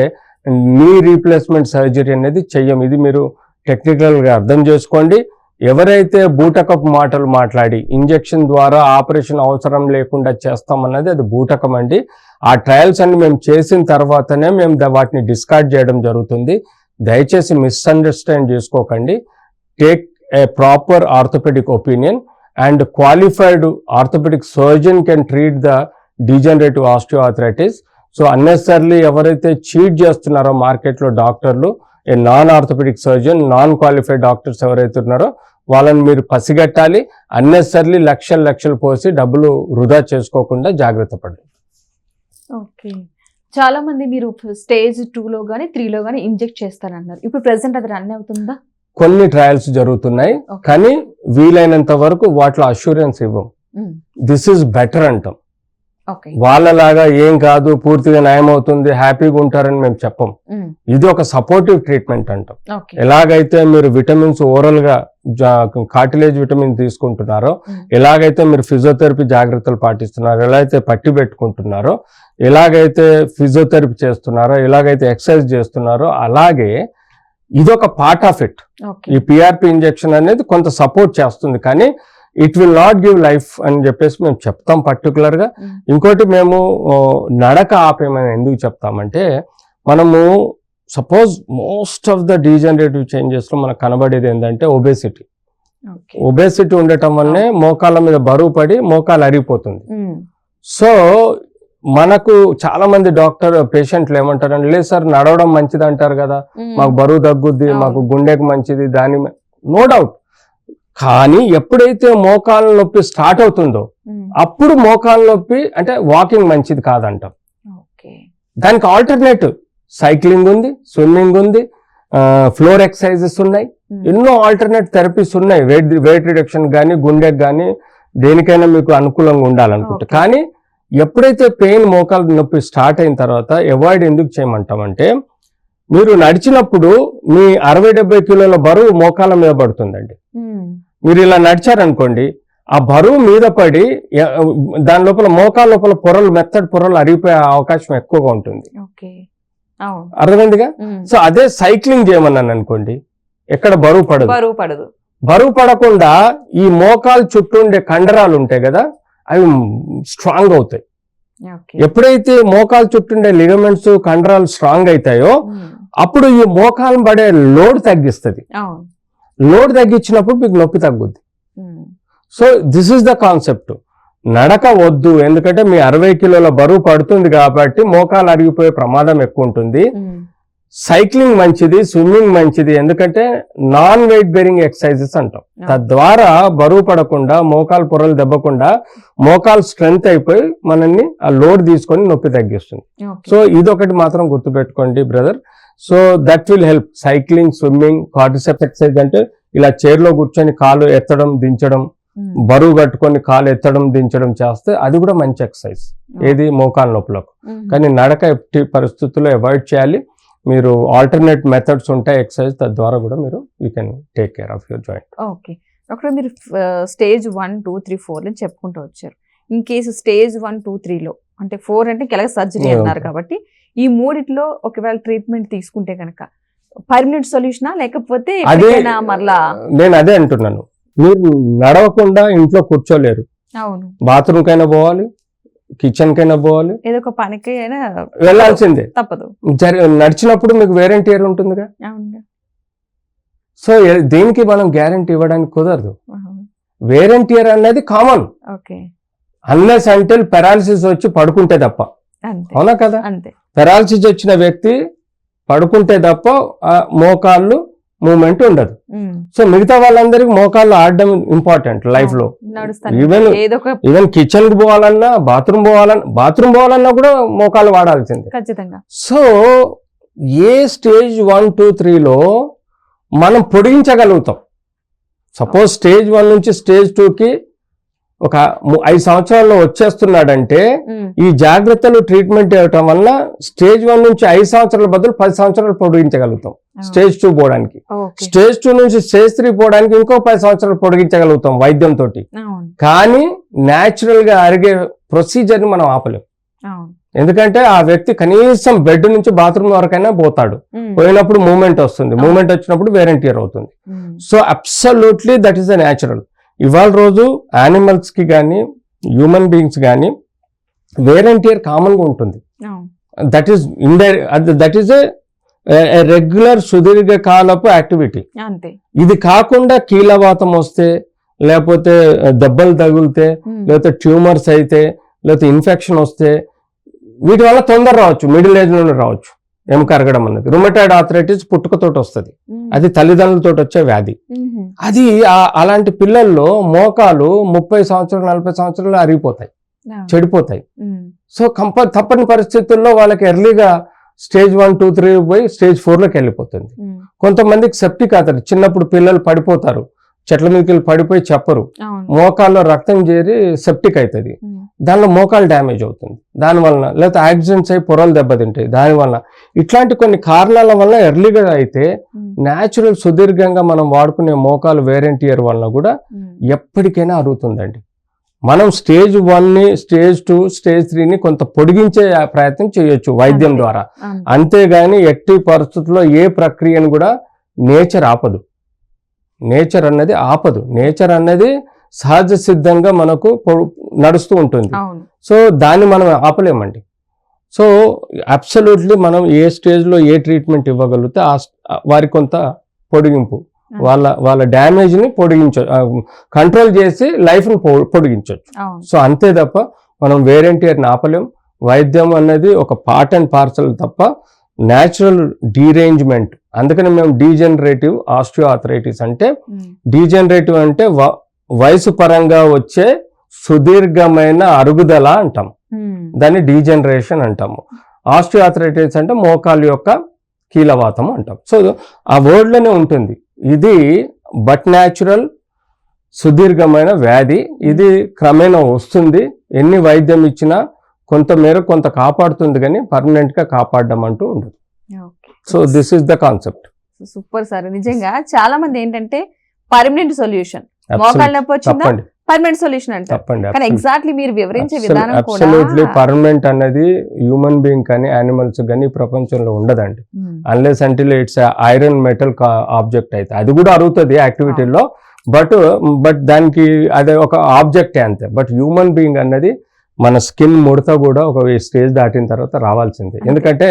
నీ రీప్లేస్మెంట్ సర్జరీ అనేది చెయ్యం. ఇది మీరు టెక్నికల్గా అర్థం చేసుకోండి. ఎవరైతే బూటకపు మాటలు మాట్లాడి ఇంజెక్షన్ ద్వారా ఆపరేషన్ అవసరం లేకుండా చేస్తామన్నది అది బూటకం అండి. ఆ ట్రయల్స్ అన్ని మేము చేసిన తర్వాతనే మేము వాటిని డిస్కార్డ్ చేయడం జరుగుతుంది. దయచేసి మిస్అండర్స్టాండ్ చేసుకోకండి. Take a proper orthopedic opinion and qualified orthopedic surgeon can treat the degenerative osteoarthritis. So unnecessarily ఎవరైతే చీట్ చేస్తున్నారో మార్కెట్లో డాక్టర్లు, a non orthopaedic surgeon, non qualified doctors ఎవరైతే ఉన్నారో వాళ్ళని మీరు పసిగట్టాలి. అన్నెసర్లీ లక్షలు పోసి డబ్బులు వృధా చేసుకోకుండా జాగ్రత్త పడండి. ఓకే, చాలా మంది మీరు స్టేజ్ 2లో కానీ 3లో కానీ ఇంజెక్ట్ చేస్తారన్నారు. ఇప్పుడు ప్రెసెంట్ అది రన్ అవుతుందా? కొన్ని ట్రయల్స్ జరుగుతున్నాయి, కానీ వీలైనంత వరకు వాటిలో అష్యూరెన్స్ ఇవ్వం. దిస్ ఈజ్ బెటర్ అంటాం. వాళ్ళలాగా ఏం కాదు, పూర్తిగా నయం అవుతుంది, హ్యాపీగా ఉంటారని మేము చెప్పం. ఇది ఒక సపోర్టివ్ ట్రీట్మెంట్ అంటాం. ఎలాగైతే మీరు విటమిన్స్ ఓరల్ గా కార్టిలేజ్ విటమిన్ తీసుకుంటున్నారో, ఎలాగైతే మీరు ఫిజియోథెరపీ జాగ్రత్తలు పాటిస్తున్నారో, ఎలాగైతే పట్టి పెట్టుకుంటున్నారో, ఎలాగైతే ఫిజియోథెరపీ చేస్తున్నారో, ఎలాగైతే ఎక్సర్సైజ్ చేస్తున్నారో, అలాగే ఇదొక పార్ట్ ఆఫ్ ఇట్. ఈ పిఆర్పి ఇంజెక్షన్ అనేది కొంత సపోర్ట్ చేస్తుంది, కానీ it will not give life అని చెప్పేసి మేము చెప్తాం పర్టికులర్ గా. ఇంకోటి మేము నడక ఆపేమని ఎందుకు చెప్తామంటే, మనము suppose most of the degenerative changes లో మనకు కనబడేది ఏంటంటే ఒబేసిటీ ఉండటం వల్లనే మోకాళ్ళ మీద బరువు పడి మోకాలు అరిగిపోతుంది. సో మనకు చాలా మంది పేషెంట్లు ఏమంటారంటే, లేదు సార్ నడవడం మంచిది అంటారు కదా, మాకు బరువు తగ్గుద్ది, మాకు గుండెకు మంచిది, దాని నో డౌట్. కానీ ఎప్పుడైతే మోకాళ్ళ నొప్పి స్టార్ట్ అవుతుందో అప్పుడు మోకాళ్ళ నొప్పి అంటే వాకింగ్ మంచిది కాదంటాం. దానికి ఆల్టర్నేటివ్ సైక్లింగ్ ఉంది, స్విమ్మింగ్ ఉంది, ఫ్లోర్ ఎక్సర్సైజెస్ ఉన్నాయి, ఎన్నో ఆల్టర్నేట్ థెరపీస్ ఉన్నాయి. వెయిట్ రిడక్షన్ కానీ, గుండెకి కానీ, దేనికైనా మీకు అనుకూలంగా ఉండాలనుకుంటే. కానీ ఎప్పుడైతే పెయిన్ మోకాలు నొప్పి స్టార్ట్ అయిన తర్వాత అవాయిడ్ ఎందుకు చేయమంటామంటే, మీరు నడిచినప్పుడు మీ 60-70 కిలోల బరువు మోకాల మీద పడుతుందండి. మీరు ఇలా నడిచారనుకోండి, ఆ బరువు మీద పడి దాని లోపల మోకాల లోపల పొరలు, మెత్తటి పొరలు అరిగిపోయే అవకాశం ఎక్కువగా ఉంటుంది. అర్థమైందిగా? సో అదే సైక్లింగ్ చేయమన్నాను అనుకోండి, ఎక్కడ బరువు పడదు. బరువు పడకుండా ఈ మోకాలు చుట్టూ ఉండే కండరాలు ఉంటాయి కదా, అవి స్ట్రాంగ్ అవుతాయి. ఎప్పుడైతే మోకాలు చుట్టుండే లిగమెంట్స్, కండరాలు స్ట్రాంగ్ అవుతాయో అప్పుడు ఈ మోకాలు పడే లోడ్ తగ్గిస్తుంది. లోడ్ తగ్గించినప్పుడు మీకు నొప్పి తగ్గుద్ది. So this is the concept. నడక వద్దు, ఎందుకంటే మీ 60 కిలోల బరువు పడుతుంది కాబట్టి మోకాలు అరిగిపోయే ప్రమాదం ఎక్కువ ఉంటుంది. సైక్లింగ్ మంచిది, స్విమ్మింగ్ మంచిది. ఎందుకంటే నాన్ వెయిట్ బేరింగ్ ఎక్సర్సైజెస్ అంటాం. తద్వారా బరువు పడకుండా, మోకాలు పొరలు దెబ్బకుండా, మోకాలు స్ట్రెంగ్త్ అయిపోయి మనల్ని ఆ లోడ్ తీసుకొని నొప్పి తగ్గిస్తుంది. సో ఇదొకటి మాత్రం గుర్తుపెట్టుకోండి brother. So that will help. Cycling, swimming, cordyceps exercise అంటే ఇలా చైర్లో కూర్చొని కాలు ఎత్తడం దించడం, బరువు కట్టుకొని కాలు ఎత్తడం దించడం చేస్తే అది కూడా మంచి ఎక్సర్సైజ్. ఏది మోకాలు నొప్పులకు. కానీ నడక ఎట్టి పరిస్థితుల్లో అవాయిడ్ చేయాలి. మీరు ఆల్టర్నేట్ మెథడ్స్ ఉంటాయి ఎక్సర్సైజ్, తద్వారా కూడా మీరు you can take care of your joint. Okay doctor, మీరు స్టేజ్ 1, 2, 3, 4 అని చెప్పుకుంటూ వచ్చారు. ఇన్ కేసు స్టేజ్ 1, 2, 3లో అంటే 4 అంటే కెలగ సర్జరీ అన్నారు కాబట్టి ఈ మూడిట్లో ఒకవేళ ట్రీట్మెంట్ తీసుకుంటే కనుక పర్మనెంట్ సొల్యూషనా లేకపోతే మరలా? నేను అదే అంటున్నాను, మీరు నడవకుండా ఇంట్లో కూర్చోలేరు. అవును, బాత్రూమ్ కైనా పోవాలి, కిచెన్ కైనా పోవాలి, ఏదో ఒక పనికి అయినా వెళ్ళాల్సిందే, తప్పదు. నడిచినప్పుడు మీకు వేరెంటీర్ ఉంటుందిగా. సో దీనికి మనం గ్యారంటీ ఇవ్వడానికి కుదరదు. వేరెంటీర్ అనేది కామన్, అన్లెస్ అంటిల్ పెరాలసిస్ వచ్చి పడుకుంటే తప్ప. అవునా కదా? పెరాలసిస్ వచ్చిన వ్యక్తి పడుకుంటే తప్ప మోకాళ్ళు మూమెంట్ ఉండదు. సో మిగతా వాళ్ళందరికీ మోకాళ్ళు ఆడడం ఇంపార్టెంట్ లైఫ్ లో. ఈవెన్ కిచెన్ కి పోవాలన్నా, బాత్రూమ్ పోవాలన్నా కూడా మోకాళ్ళు వాడాల్సిందే. సో ఏ స్టేజ్ 1, 2, 3లో మనం పొడిగించగలుగుతాం. సపోజ్ స్టేజ్ 1 నుంచి స్టేజ్ 2కి ఒక 5 సంవత్సరాల్లో వచ్చేస్తున్నాడంటే ఈ జాగ్రత్తలు ట్రీట్మెంట్ ఇవ్వటం వల్ల స్టేజ్ 1 నుంచి 5 సంవత్సరాల బదులు 10 సంవత్సరాలు పొడిగించగలుగుతాం స్టేజ్ 2 పోవడానికి. స్టేజ్ 2 నుంచి స్టేజ్ 3 పోవడానికి ఇంకో 10 సంవత్సరాలు పొడిగించగలుగుతాం వైద్యంతో. కానీ న్యాచురల్ గా అరిగే ప్రొసీజర్ ని మనం ఆపలేం. ఎందుకంటే ఆ వ్యక్తి కనీసం బెడ్ నుంచి బాత్రూమ్ వరకైనా పోతాడు. పోయినప్పుడు మూమెంట్ వస్తుంది, మూమెంట్ వచ్చినప్పుడు వేరెంటీర్ అవుతుంది. So absolutely that is the natural. ఇవాళ రోజు యానిమల్స్ కి కానీ హ్యూమన్ బీయింగ్స్ కానీ వేరెంటీర్ కామన్ గా ఉంటుంది. దట్ ఈస్ ఏ రెగ్యులర్ సుదీర్ఘకాలపు యాక్టివిటీ. ఇది కాకుండా కీలవాతం వస్తే, లేకపోతే దెబ్బలు తగిలితే, లేకపోతే ట్యూమర్స్ అయితే, లేకపోతే ఇన్ఫెక్షన్ వస్తే వీటి వల్ల తొందర రావచ్చు, మిడిల్ ఏజ్ లోనే రావచ్చు. ఎముక అరగడం అన్నది రుమటాయిడ్ ఆర్థరైటిస్ పుట్టుకతోటి వస్తుంది. అది తల్లిదండ్రులతో వచ్చే వ్యాధి. అది అలాంటి పిల్లల్లో మోకాలు 30 సంవత్సరాలు 40 సంవత్సరాలు అరిగిపోతాయి, చెడిపోతాయి. సో తప్పని పరిస్థితుల్లో వాళ్ళకి ఎర్లీగా స్టేజ్ 1, 2, 3 పోయి స్టేజ్ 4లోకి వెళ్ళిపోతుంది. కొంతమందికి సెప్టిక్ అవుతారు. చిన్నప్పుడు పిల్లలు పడిపోతారు, చెట్ల మీదకి పడిపోయి చెప్పరు, మోకాల్లో రక్తం చేరి సెప్టిక్ అవుతుంది. దానిలో మోకాలు డ్యామేజ్ అవుతుంది దానివల్ల, లేకపోతే యాక్సిడెంట్స్ అయి పొరలు దెబ్బతింటాయి దానివల్ల. ఇట్లాంటి కొన్ని కారణాల వల్ల ఎర్లీగా అయితే న్యాచురల్ సుదీర్ఘంగా మనం వాడుకునే మోకాలు వేరెంటీయర్ వల్ల కూడా ఎప్పటికైనా అరుగుతుందండి. మనం స్టేజ్ 1ని, స్టేజ్ 2, స్టేజ్ 3ని కొంత పొడిగించే ప్రయత్నం చేయొచ్చు వైద్యం ద్వారా. అంతేగాని ఎట్టి పరిస్థితుల్లో ఏ ప్రక్రియను కూడా నేచర్ ఆపదు. నేచర్ అన్నది ఆపదు. నేచర్ అన్నది సహజ సిద్ధంగా మనకు నడుస్తూ ఉంటుంది. సో దాన్ని మనం ఆపలేమండి. సో అబ్సల్యూట్లీ మనం ఏ స్టేజ్లో ఏ ట్రీట్మెంట్ ఇవ్వగలిగితే వారి కొంత పొడిగింపు, వాళ్ళ డ్యామేజ్ ని కంట్రోల్ చేసి లైఫ్ ని పొడిగించవచ్చు. సో అంతే తప్ప మనం వేరెంటీర్ని ఆపలేం. వైద్యం అన్నది ఒక పార్ట్ అండ్ పార్సల్ తప్ప న్యాచురల్ డీరేంజ్మెంట్. అందుకని మేము డీజనరేటివ్ ఆస్టియోఆర్థరైటిస్ అంటే, డీజనరేటివ్ అంటే వయసు పరంగా వచ్చే సుదీర్ఘమైన అరుగుదల అంటాం, దాన్ని డీజనరేషన్ అంటాము. ఆస్టియోఆర్థరైటిస్ అంటే మోకాలు యొక్క కీలవాతం అంటాం. సో ఆ వర్డ్ లోనే ఉంటుంది. ఇది బట్ న్యాచురల్ సుదీర్ఘమైన వ్యాధి. ఇది క్రమేణా వస్తుంది. ఎన్ని వైద్యం ఇచ్చినా కొంత కాపాడుతుంది, కానీ పర్మనెంట్ గా కాపాడడం అంటూ ఉండదు. So this is the concept. Super sir. నిజంగా చాలా మంది ఏంటంటే పర్మనెంట్ సొల్యూషన్, మోకాళ్ళ నొప్పి వచ్చిందా పర్మనెంట్ సొల్యూషన్ అంటారు. కానీ ఎగ్జాక్ట్లీ మీరు వివరించే విధానం కూడా అబ్సల్యూట్లీ పర్మనెంట్ అనేది హ్యూమన్ బీయింగ్ కానీ యానిమల్స్ కానీ ప్రపంచంలో ఉండదండి. Unless until it's iron metal object అయితే అది కూడా అరుగుతుంది యాక్టివిటీలో, బట్ దానికి అదే ఒక ఆబ్జెక్టే అంతే. బట్ హ్యూమన్ బీయింగ్ అన్నది మన స్కిన్ ముడత కూడా ఒక స్టేజ్ దాటిన తర్వాత రావాల్సిందే. ఎందుకంటే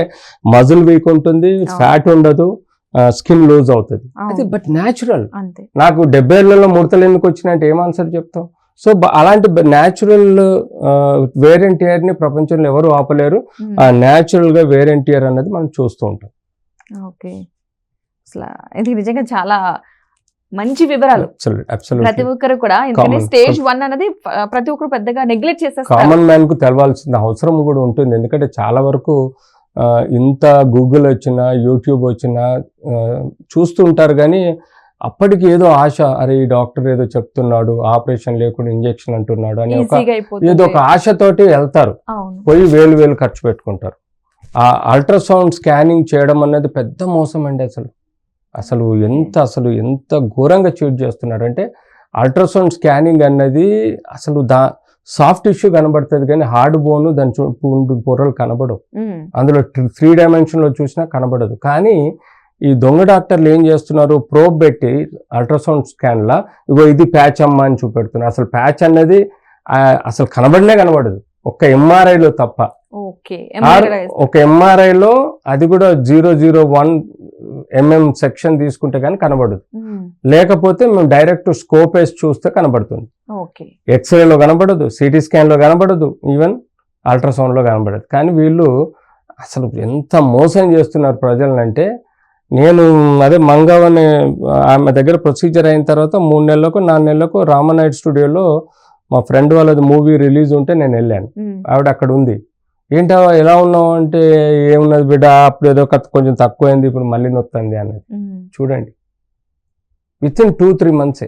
మజిల్ వీక్ ఉంటుంది, ఫ్యాట్ ఉండదు, స్కిన్ లూజ్ అవుతుంది. అది బట్ న్యాచురల్. నాకు 70 ఏళ్లలో ముడతలు ఎందుకు వచ్చినాయంటే ఏం ఆన్సర్ చెప్తాం? సో అలాంటి న్యాచురల్ వేరెంటీయర్ ని ప్రపంచంలో ఎవరు ఆపలేరు. ఆ న్యాచురల్ గా వేరెంటీయర్ అన్నది మనం చూస్తూ ఉంటాం. ఓకే. అసలు ఇది నిజంగా చాలా మంచి వివరాలు. ప్రతి ఒక్కరు కూడా, ఎందుకంటే స్టేజ్ 1 అనేది ప్రతి ఒక్కరు పెద్దగా నెగ్లెక్ట్ చేసేస్తారు. కామన్ మ్యాన్ కు తెలవాల్సిన అవసరం కూడా ఉంటుంది. ఎందుకంటే చాలా వరకు ఇంత గూగుల్ వచ్చినా యూట్యూబ్ వచ్చినా చూస్తుంటారు, కానీ అప్పటికి ఏదో ఆశ, అరే ఈ డాక్టర్ ఏదో చెప్తున్నాడు, ఆపరేషన్ లేకుండా ఇంజెక్షన్ అంటున్నాడు అని ఏదో ఒక ఆశతోటి వెళ్తారు, పోయి వేలు ఖర్చు పెట్టుకుంటారు. ఆ అల్ట్రాసౌండ్ స్కానింగ్ చేయడం అనేది పెద్ద మోసం అండి. అసలు ఎంత ఘోరంగా చీట్ చేస్తున్నారు అంటే, అల్ట్రాసౌండ్ స్కానింగ్ అన్నది అసలు సాఫ్ట్ టిష్యూ కనబడుతుంది కానీ హార్డ్ బోన్ దాని చుట్టూ పొరలు కనబడవు. అందులో 3 డైమెన్షన్లో చూసినా కనబడదు. కానీ ఈ దొంగ డాక్టర్లు ఏం చేస్తున్నారు, ప్రోబ్ పెట్టి అల్ట్రాసౌండ్ స్కాన్లా ఇగో ఇది ప్యాచ్ అమ్మ అని చూపెడుతున్నారు. అసలు ప్యాచ్ అన్నది అసలు కనబడదు, ఒక్క ఎంఆర్ఐలో తప్ప. ఒక ఎంఆర్ఐలో అది కూడా 001 mm సెక్షన్ తీసుకుంటే కానీ కనబడదు. లేకపోతే మేము డైరెక్ట్ స్కోప్ వేసి చూస్తే కనబడుతుంది. ఎక్స్రేలో కనబడదు, సిటీ స్కాన్లో కనబడదు, ఈవెన్ అల్ట్రాసౌండ్లో కనబడదు. కానీ వీళ్ళు అసలు ఎంత మోసం చేస్తున్నారు ప్రజలనంటే, నేను అదే మంగవ్ అనే ఆమె దగ్గర ప్రొసీజర్ అయిన తర్వాత 3 నెలలకు 4 నెలలకు రామనాయుడు స్టూడియోలో మా ఫ్రెండ్ వాళ్ళది మూవీ రిలీజ్ ఉంటే నేను వెళ్ళాను. ఆవిడ అక్కడ ఉంది. ఏంటో ఎలా ఉన్నావు అంటే, ఏమున్నది బిడ్డ, అప్పుడు ఏదో కొంచెం తక్కువైంది, ఇప్పుడు మళ్ళీ నొత్తంది అన్నది. చూడండి, వితిన్ 2-3 months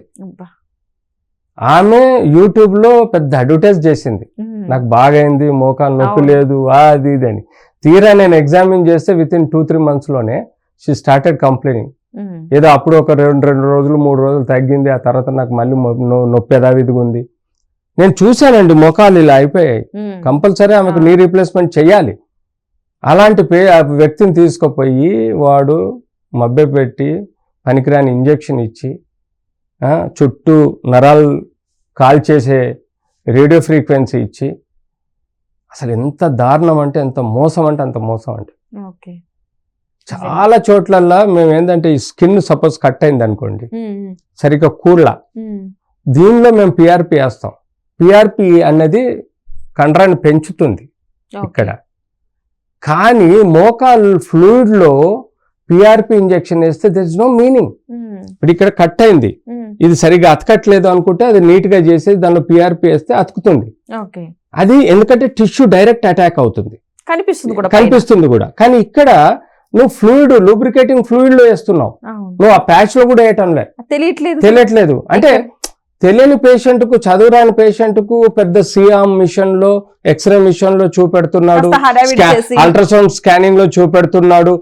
ఆమె యూట్యూబ్లో పెద్ద అడ్వర్టైజ్ చేసింది, నాకు బాగైంది, మోకాలు నొప్పి లేదు, అది ఇది అని. తీరా నేను ఎగ్జామిన్ చేస్తే వితిన్ 2-3 monthsలోనే షీ స్టార్టెడ్ కంప్లైనింగ్. ఏదో అప్పుడు ఒక 2 రోజులు 3 రోజులు తగ్గింది, ఆ తర్వాత నాకు మళ్ళీ నొప్పి యథావిధిగా ఉంది. నేను చూశానండి, మోకాలు ఇలా అయిపోయాయి, కంపల్సరీ ఆమెకు నీ రీప్లేస్మెంట్ చేయాలి. అలాంటి వ్యక్తిని తీసుకుపోయి వాడు మభ్యపెట్టి పనికిరాని ఇంజెక్షన్ ఇచ్చి చుట్టూ నరాలు కాల్ చేసే రేడియో ఫ్రీక్వెన్సీ ఇచ్చి, అసలు ఎంత దారుణం అంటే, ఎంత మోసం అంటే అంత మోసం అంటే. చాలా చోట్లల్లా మేము ఏంటంటే, ఈ స్కిన్ సపోజ్ కట్ అయింది అనుకోండి, సరిగ్గా కూర్లా, దీనిలో మేము పిఆర్పి వేస్తాం. పిఆర్పి అన్నది కండరాన్ని పెంచుతుంది ఇక్కడ. కానీ మోకాల్ ఫ్లూయిడ్లో పిఆర్పి ఇంజెక్షన్ వేస్తే దర్ ఇస్ నో మీనింగ్. ఇప్పుడు ఇక్కడ కట్ అయింది, ఇది సరిగా అతకట్లేదు అనుకుంటే అది నీట్గా చేసి దానిలో పిఆర్పి వేస్తే అతుకుతుంది. అది ఎందుకంటే టిష్యూ డైరెక్ట్ అటాక్ అవుతుంది, కనిపిస్తుంది కూడా. కానీ ఇక్కడ నువ్వు ఫ్లూయిడ్, లూబ్రికేటింగ్ ఫ్లూయిడ్ లో వేస్తున్నావు, నువ్వు ఆ ప్యాచ్ లో కూడా వేయటం తెలియట్లేదు. అంటే తెలియని పేషెంట్ కు, చదువురాని పేషెంట్ కు పెద్ద సియామ్ మిషన్ లో, ఎక్స్రే మిషన్ లో చూపెడుతున్నాడు, అల్ట్రాసౌండ్ స్కానింగ్ లో చూపెడుతున్నాడు,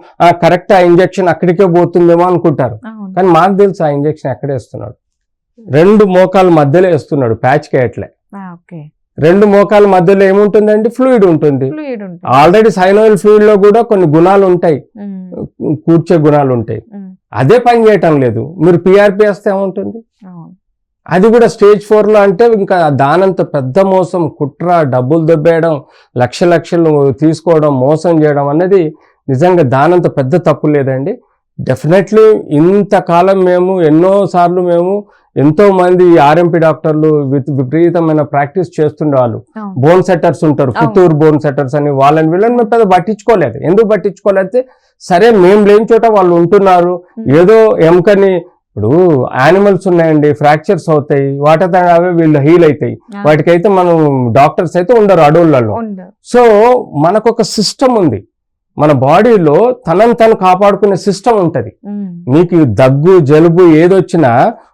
కరెక్ట్ ఆ ఇంజెక్షన్ అక్కడికే పోతుందేమో అనుకుంటారు. కానీ మాకు తెలుసు ఆ ఇంజెక్షన్ ఎక్కడ వేస్తున్నాడు, 2 మోకాల మధ్యలో వేస్తున్నాడు, ప్యాచ్ కేయట్లే. 2 మోకాల మధ్యలో ఏముంటుందండి, ఫ్లూయిడ్ ఉంటుంది. ఆల్రెడీ సైనోయిల్ ఫ్లూయిడ్ లో కూడా కొన్ని గుణాలు ఉంటాయి, కూర్చే గుణాలు ఉంటాయి, అదే పని చేయటం లేదు. మీరు పిఆర్పి వేస్తే ఏముంటుంది, అది కూడా స్టేజ్ 4లో అంటే ఇంకా దానంత పెద్ద మోసం, కుట్ర, డబ్బులు దొబ్బేయడం, లక్షలు తీసుకోవడం, మోసం చేయడం అనేది నిజంగా దానంత పెద్ద తప్పు లేదండి. డెఫినెట్లీ ఇంతకాలం మేము ఎన్నోసార్లు ఎంతో మంది ఆర్ఎంపీ డాక్టర్లు విపరీతమైన ప్రాక్టీస్ చేస్తుండేవాళ్ళు. బోన్ సెట్టర్స్ ఉంటారు, పుత్తూరు బోన్ సెట్టర్స్ అని, వీళ్ళని మేము పెద్ద పట్టించుకోలేదు. ఎందుకు పట్టించుకోలేకపోతే, సరే మేము లేని చోట వాళ్ళు ఉంటున్నారు, ఏదో ఎముకని, ఇప్పుడు యానిమల్స్ ఉన్నాయండి, ఫ్రాక్చర్స్ అవుతాయి, వాటితో అవే వీళ్ళు హీల్ అవుతాయి, వాటికైతే మనం డాక్టర్స్ అయితే ఉండరు అడవులలో. సో మనకొక సిస్టమ్ ఉంది, మన బాడీలో తనను తను కాపాడుకునే సిస్టమ్ ఉంటది. మీకు దగ్గు జలుబు ఏదొచ్చినా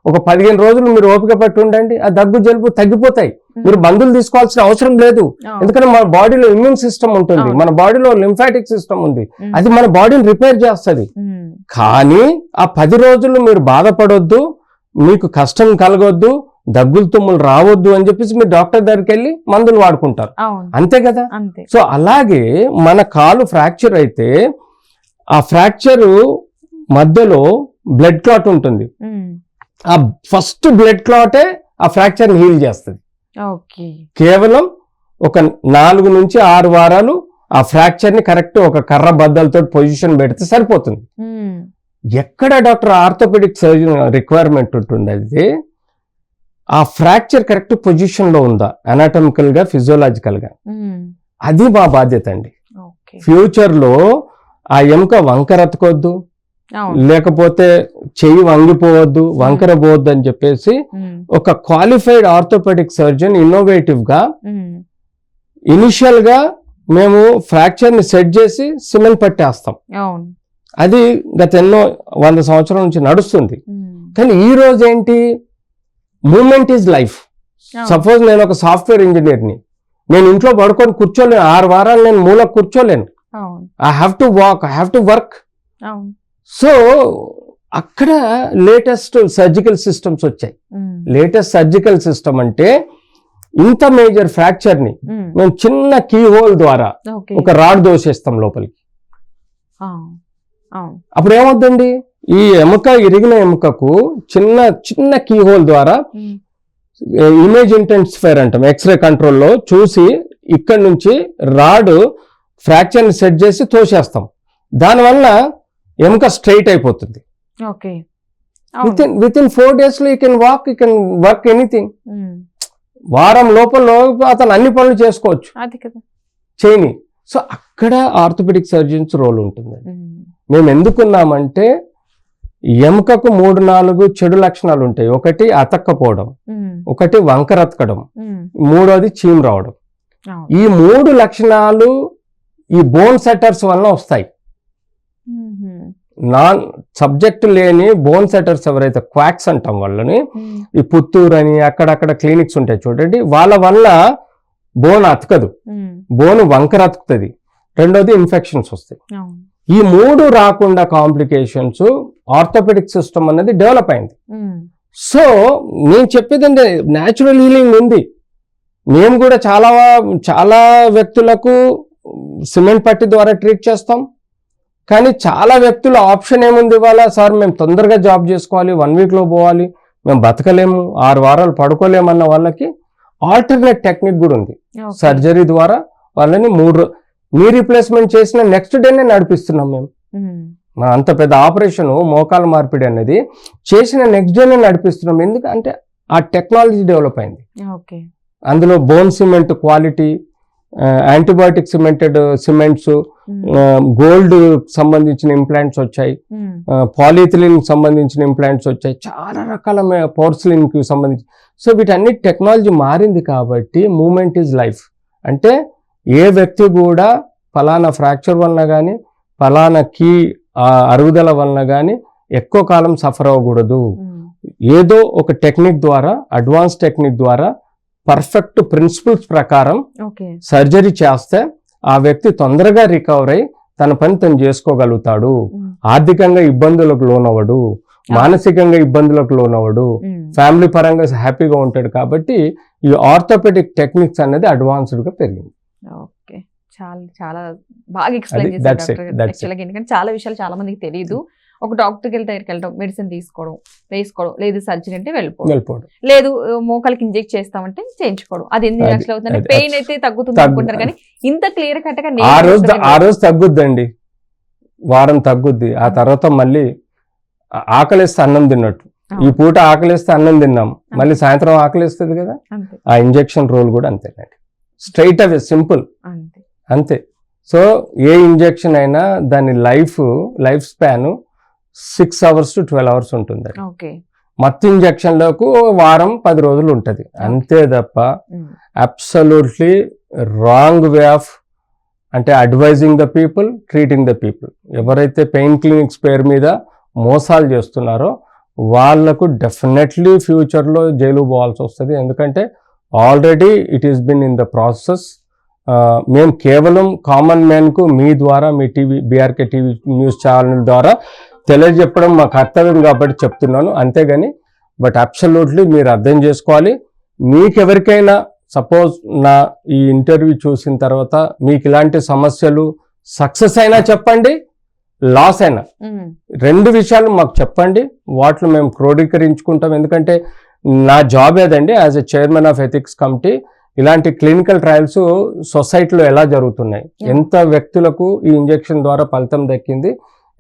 ఒక 15 రోజులు మీరు ఓపిక పట్టి ఉండండి, ఆ దగ్గు జలుబు తగ్గిపోతాయి, మీరు మందులు తీసుకోవాల్సిన అవసరం లేదు. ఎందుకంటే మన బాడీలో ఇమ్యూన్ సిస్టమ్ ఉంటుంది, మన బాడీలో లింఫాటిక్ సిస్టమ్ ఉంది, అది మన బాడీని రిపేర్ చేస్తుంది. కానీ ఆ 10 రోజులు మీరు బాధపడొద్దు, మీకు కష్టం కలగొద్దు, దగ్గులు తుమ్ములు రావద్దు అని చెప్పేసి మీరు డాక్టర్ దగ్గరికి వెళ్ళి మందులు వాడుకుంటారు, అంతే కదా. సో అలాగే మన కాలు ఫ్రాక్చర్ అయితే ఆ ఫ్రాక్చర్ మధ్యలో బ్లడ్ క్లాట్ ఉంటుంది, ఆ ఫస్ట్ బ్లడ్ క్లాటే ఆ ఫ్రాక్చర్ ని హీల్ చేస్తుంది. కేవలం ఒక 4 నుంచి 6 వారాలు ఆ ఫ్రాక్చర్ ని కరెక్ట్ ఒక కర్ర బద్దలతో పొజిషన్ పెడితే సరిపోతుంది. ఎక్కడ డాక్టర్ ఆర్థోపెడిక్ సర్జన్ రిక్వైర్మెంట్ ఉంటుంది, అది ఆ ఫ్రాక్చర్ కరెక్ట్ పొజిషన్ లో ఉందా, అనాటమికల్ గా, ఫిజియోలాజికల్ గా, అది మా బాధ్యత అండి. ఫ్యూచర్ లో ఆ ఎముక వంకరతకొద్దు, అవును. లేకపోతే చెయ్యి వంగిపోవద్దు, వంకర పోవద్దు అని చెప్పేసి ఒక క్వాలిఫైడ్ ఆర్థోపెడిక్ సర్జన్ ఇన్నోవేటివ్ గా ఇనిషియల్ గా మేము ఫ్రాక్చర్ ని సెట్ చేసి సిమెంట్ పట్టేస్తాం. అవును. అది గత ఎన్నో 100 సంవత్సరాల నుంచి నడుస్తుంది. కానీ ఈ రోజు ఏంటి, మూమెంట్ ఈజ్ లైఫ్. సపోజ్ నేను ఒక సాఫ్ట్వేర్ ఇంజనీర్ని, నేను ఇంట్లో పడుకొని కూర్చోలేను, 6 వారాలు నేను మూల కూర్చోలేను. I have to walk, I have to work. So అక్కడ లేటెస్ట్ సర్జికల్ సిస్టమ్స్ వచ్చాయి. లేటెస్ట్ సర్జికల్ సిస్టమ్ అంటే ఇంత మేజర్ ఫ్రాక్చర్ ని మేము చిన్న కీ హోల్ ద్వారా ఒక రాడ్ దోసేస్తాం లోపలికి. అప్పుడు ఏమవుతుంది, ఈ ఎముక ఇరిగిన ఎముకకు చిన్న చిన్న కీ హోల్ ద్వారా ఇమేజ్ ఇంటెన్సిఫైర్ అంటాం, ఎక్స్రే కంట్రోల్లో చూసి ఇక్కడ నుంచి రాడ్ ఫ్రాక్చర్ ని సెట్ చేసి తోసేస్తాం. దానివల్ల ఎముక స్ట్రైట్ అయిపోతుంది. విత్ ఇన్ 4 days లో you can walk, you can work anything. వారం లోపల అతను అన్ని పనులు చేసుకోవచ్చు చేయని. సో అక్కడ ఆర్థోపెడిక్ సర్జన్స్ రోల్ ఉంటుంది. మేము ఎందుకున్నామంటే ఎముకకు 3-4 చెడు లక్షణాలు ఉంటాయి. ఒకటి అతక్కపోవడం, ఒకటి వంకరతకడం, మూడోది చీమ్ రావడం. ఈ 3 లక్షణాలు ఈ బోన్ సెటర్స్ వలన వస్తాయి. నాన్ సబ్జెక్ట్ లేని బోన్ సెటర్స్ ఎవరైతే క్వాక్స్ అంటాం వాళ్ళని, ఈ పుత్తూరు అని అక్కడక్కడ క్లినిక్స్ ఉంటాయి చూడండి, వాళ్ళ వల్ల బోన్ అతకదు, బోన్ వంకర అతుకుతుంది. రెండోది ఇన్ఫెక్షన్స్ వస్తాయి. ఈ 3 రాకుండా కాంప్లికేషన్స్ ఆర్థోపెడిక్ సిస్టమ్ అనేది డెవలప్ అయింది. సో నేను చెప్పేదంటే న్యాచురల్ హీలింగ్ ఉంది. మేము కూడా చాలా వ్యక్తులకు సిమెంట్ పట్టి ద్వారా ట్రీట్ చేస్తాం. కానీ చాలా వ్యక్తుల ఆప్షన్ ఏముంది ఇవాళ, సార్ మేము తొందరగా జాబ్ చేసుకోవాలి, 1 week లో పోవాలి, మేము బతకలేము, 6 వారాలు పడుకోలేమన్న వాళ్ళకి ఆల్టర్నేట్ టెక్నిక్ కూడా ఉంది. సర్జరీ ద్వారా వాళ్ళని నీ రీప్లేస్మెంట్ చేసిన నెక్స్ట్ డేనే నడిపిస్తున్నాం మేము. మన అంత పెద్ద ఆపరేషన్ మోకాల మార్పిడి అనేది చేసిన నెక్స్ట్ డేనే నడిపిస్తున్నాం. ఎందుకంటే ఆ టెక్నాలజీ డెవలప్ అయింది. అందులో bone cement quality, antibiotic cements, gold సంబంధించిన ఇంప్లాంట్స్ వచ్చాయి, పాలిథిలిన్ సంబంధించిన ఇంప్లాంట్స్ వచ్చాయి, చాలా రకాల పోర్సిలిన్ కి సంబంధించి. సో వీటన్ని టెక్నాలజీ మారింది కాబట్టి మూమెంట్ ఈజ్ లైఫ్. అంటే ఏ వ్యక్తి కూడా ఫలానా ఫ్రాక్చర్ వలన కానీ ఫలానా కీ అరుగుదల వలన కానీ ఎక్కువ కాలం సఫర్ అవ్వకూడదు. ఏదో ఒక టెక్నిక్ ద్వారా, అడ్వాన్స్ టెక్నిక్ ద్వారా పర్ఫెక్ట్ ప్రిన్సిపల్స్ ప్రకారం సర్జరీ చేస్తే ఆ వ్యక్తి తొందరగా రికవర్ అయి తన పని తను చేసుకోగలుగుతాడు. ఆర్థికంగా ఇబ్బందులకు లోనవ్వడు, మానసికంగా ఇబ్బందులకు లోనవ్వడు, ఫ్యామిలీ పరంగా హ్యాపీగా ఉంటాడు. కాబట్టి ఈ ఆర్థోపెడిక్ టెక్నిక్స్ అనేది అడ్వాన్స్డ్ గా పెరిగింది. చాలా బాగా ఎక్స్ప్లెయిన్ చేశారు. ఎందుకంటే చాలా విషయాలు చాలా మందికి తెలియదు. ఒక డాక్టర్ దగ్గరికి వెళ్ళడం, మెడిసిన్ తీసుకోవడం, వేసుకోవడం, లేదు సర్జరీ అంటే వెళ్ళిపోవడం, లేదు మోకాలకి ఇంజెక్ట్ చేస్తామంటే చేయించుకోవడం. అది ఎన్ని లక్షలు అవుతుంది, పెయిన్ అయితే తగ్గుతుంది అనుకుంటారు. కానీ ఇంత క్లియర్ కట్ గా ఆ రోజు తగ్గుద్దండి, వారం తగ్గుద్ది. ఆ తర్వాత మళ్ళీ ఆకలిస్తే అన్నం తిన్నట్టు, ఈ పూట ఆకలిస్తే అన్నం తిన్నాం, మళ్ళీ సాయంత్రం ఆకలిస్తుంది కదా. ఆ ఇంజెక్షన్ రోల్ కూడా అంతేనండి, స్ట్రైట్ అవే, సింపుల్, అంతే. సో ఏ ఇంజెక్షన్ అయినా దాని life span 6 hours to 12 hours ఉంటుంది. మత్తు ఇంజెక్షన్లకు వారం 10 రోజులు ఉంటుంది, అంతే తప్ప అబ్సల్యూట్లీ రాంగ్ వే ఆఫ్ అంటే advising the people, treating the people. ఎవరైతే పెయిన్ క్లినిక్స్ పేరు మీద మోసాలు చేస్తున్నారో వాళ్లకు డెఫినెట్లీ ఫ్యూచర్లో జైలు పోవాల్సి వస్తుంది. ఎందుకంటే already it is been in the process. మేము కేవలం కామన్ మ్యాన్కు మీ ద్వారా, మీ బీఆర్కే టీవీ న్యూస్ ఛానల్ ద్వారా తెలియజెప్పడం మా కర్తవ్యం కాబట్టి చెప్తున్నాను, అంతేగాని బట్ అబ్సల్యూట్లీ మీరు అర్థం చేసుకోవాలి. మీకెవరికైనా సపోజ్ నా ఈ ఇంటర్వ్యూ చూసిన తర్వాత మీకు ఇలాంటి సమస్యలు సక్సెస్ అయినా చెప్పండి, లాస్ అయినా 2 విషయాలు మాకు చెప్పండి, వాటిలో మేము క్రోడీకరించుకుంటాం. ఎందుకంటే నా జాబ్ ఏదండి, as a chairman of ethics committee, ఇలాంటి క్లినికల్ ట్రయల్స్ సొసైటీలో ఎలా జరుగుతున్నాయి, ఎంత వ్యక్తులకు ఈ ఇంజెక్షన్ ద్వారా ఫలితం దక్కింది,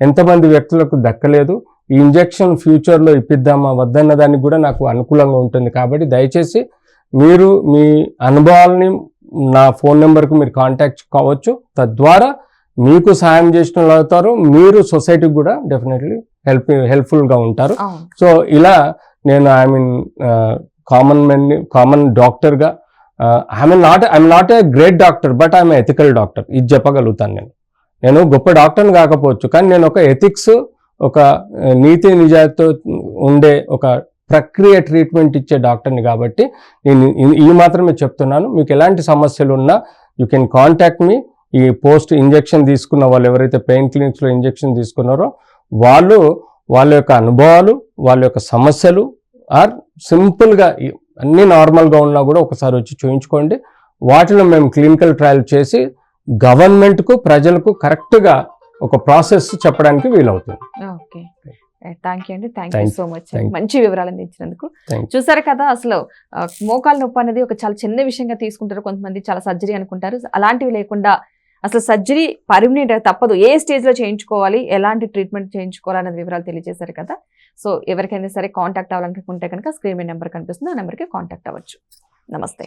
ఎంతమంది వ్యక్తులకు దక్కలేదు, ఈ ఇంజెక్షన్ ఫ్యూచర్లో ఇప్పిద్దామా వద్దన్న దానికి కూడా నాకు అనుకూలంగా ఉంటుంది. కాబట్టి దయచేసి మీరు మీ అనుభవాలని నా ఫోన్ నెంబర్కు మీరు కాంటాక్ట్ కావచ్చు. తద్వారా మీకు సాయం చేసిన వాళ్ళు అవుతారు, మీరు సొసైటీకి కూడా డెఫినెట్లీ హెల్ప్ఫుల్గా ఉంటారు. అవును. సో ఇలా నేను కామన్ డాక్టర్గా I'm not a great doctor, but I'm ethical doctor, ఇది చెప్పగలుగుతాను. నేను గొప్ప డాక్టర్ని కాకపోవచ్చు, కానీ నేను ఒక ఎథిక్స్, ఒక నీతి నిజాయితీతో ఉండే ఒక ప్రక్రియ ట్రీట్మెంట్ ఇచ్చే డాక్టర్ని కాబట్టి నేను ఈ మాత్రమే చెప్తున్నాను. మీకు ఎలాంటి సమస్యలు ఉన్నా యూ కెన్ కాంటాక్ట్ మీ. ఈ పోస్ట్ ఇంజెక్షన్ తీసుకున్న వాళ్ళు ఎవరైతే పెయిన్ క్లినిక్స్లో ఇంజెక్షన్ తీసుకున్నారో వాళ్ళ యొక్క అనుభవాలు, వాళ్ళ యొక్క సమస్యలు ఆర్ సింపుల్గా అన్నీ నార్మల్గా ఉన్నా కూడా ఒకసారి వచ్చి చూయించుకోండి. వాటిలో మేము క్లినికల్ ట్రయల్ చేసి గవర్నమెంట్కు, ప్రజలకు కరెక్ట్గా ఒక ప్రాసెస్ చెప్పడానికి వీలవుతుంది. ఓకే, థ్యాంక్ యూ అండి. Thank you Thank- so much. thank you. మంచి వివరాలు అందించినందుకు. Thank you. చూసారు కదా, అసలు మోకాలు నొప్పి అనేది ఒక చాలా చిన్న విషయంగా తీసుకుంటారు కొంతమంది, చాలా సర్జరీ అనుకుంటారు. అలాంటివి లేకుండా అసలు సర్జరీ పర్మనెంట్ తప్పదు, ఏ స్టేజ్ లో చేయించుకోవాలి, ఎలాంటి ట్రీట్మెంట్ చేయించుకోవాలి అనే వివరాలు తెలియజేశారు కదా. సో ఎవరికైనా సరే కాంటాక్ట్ అవ్వాలనుకుంటే కనుక స్క్రీన్ మీద నెంబర్ కనిపిస్తుంది, ఆ నెంబర్కి కాంటాక్ట్ అవ్వచ్చు. నమస్తే.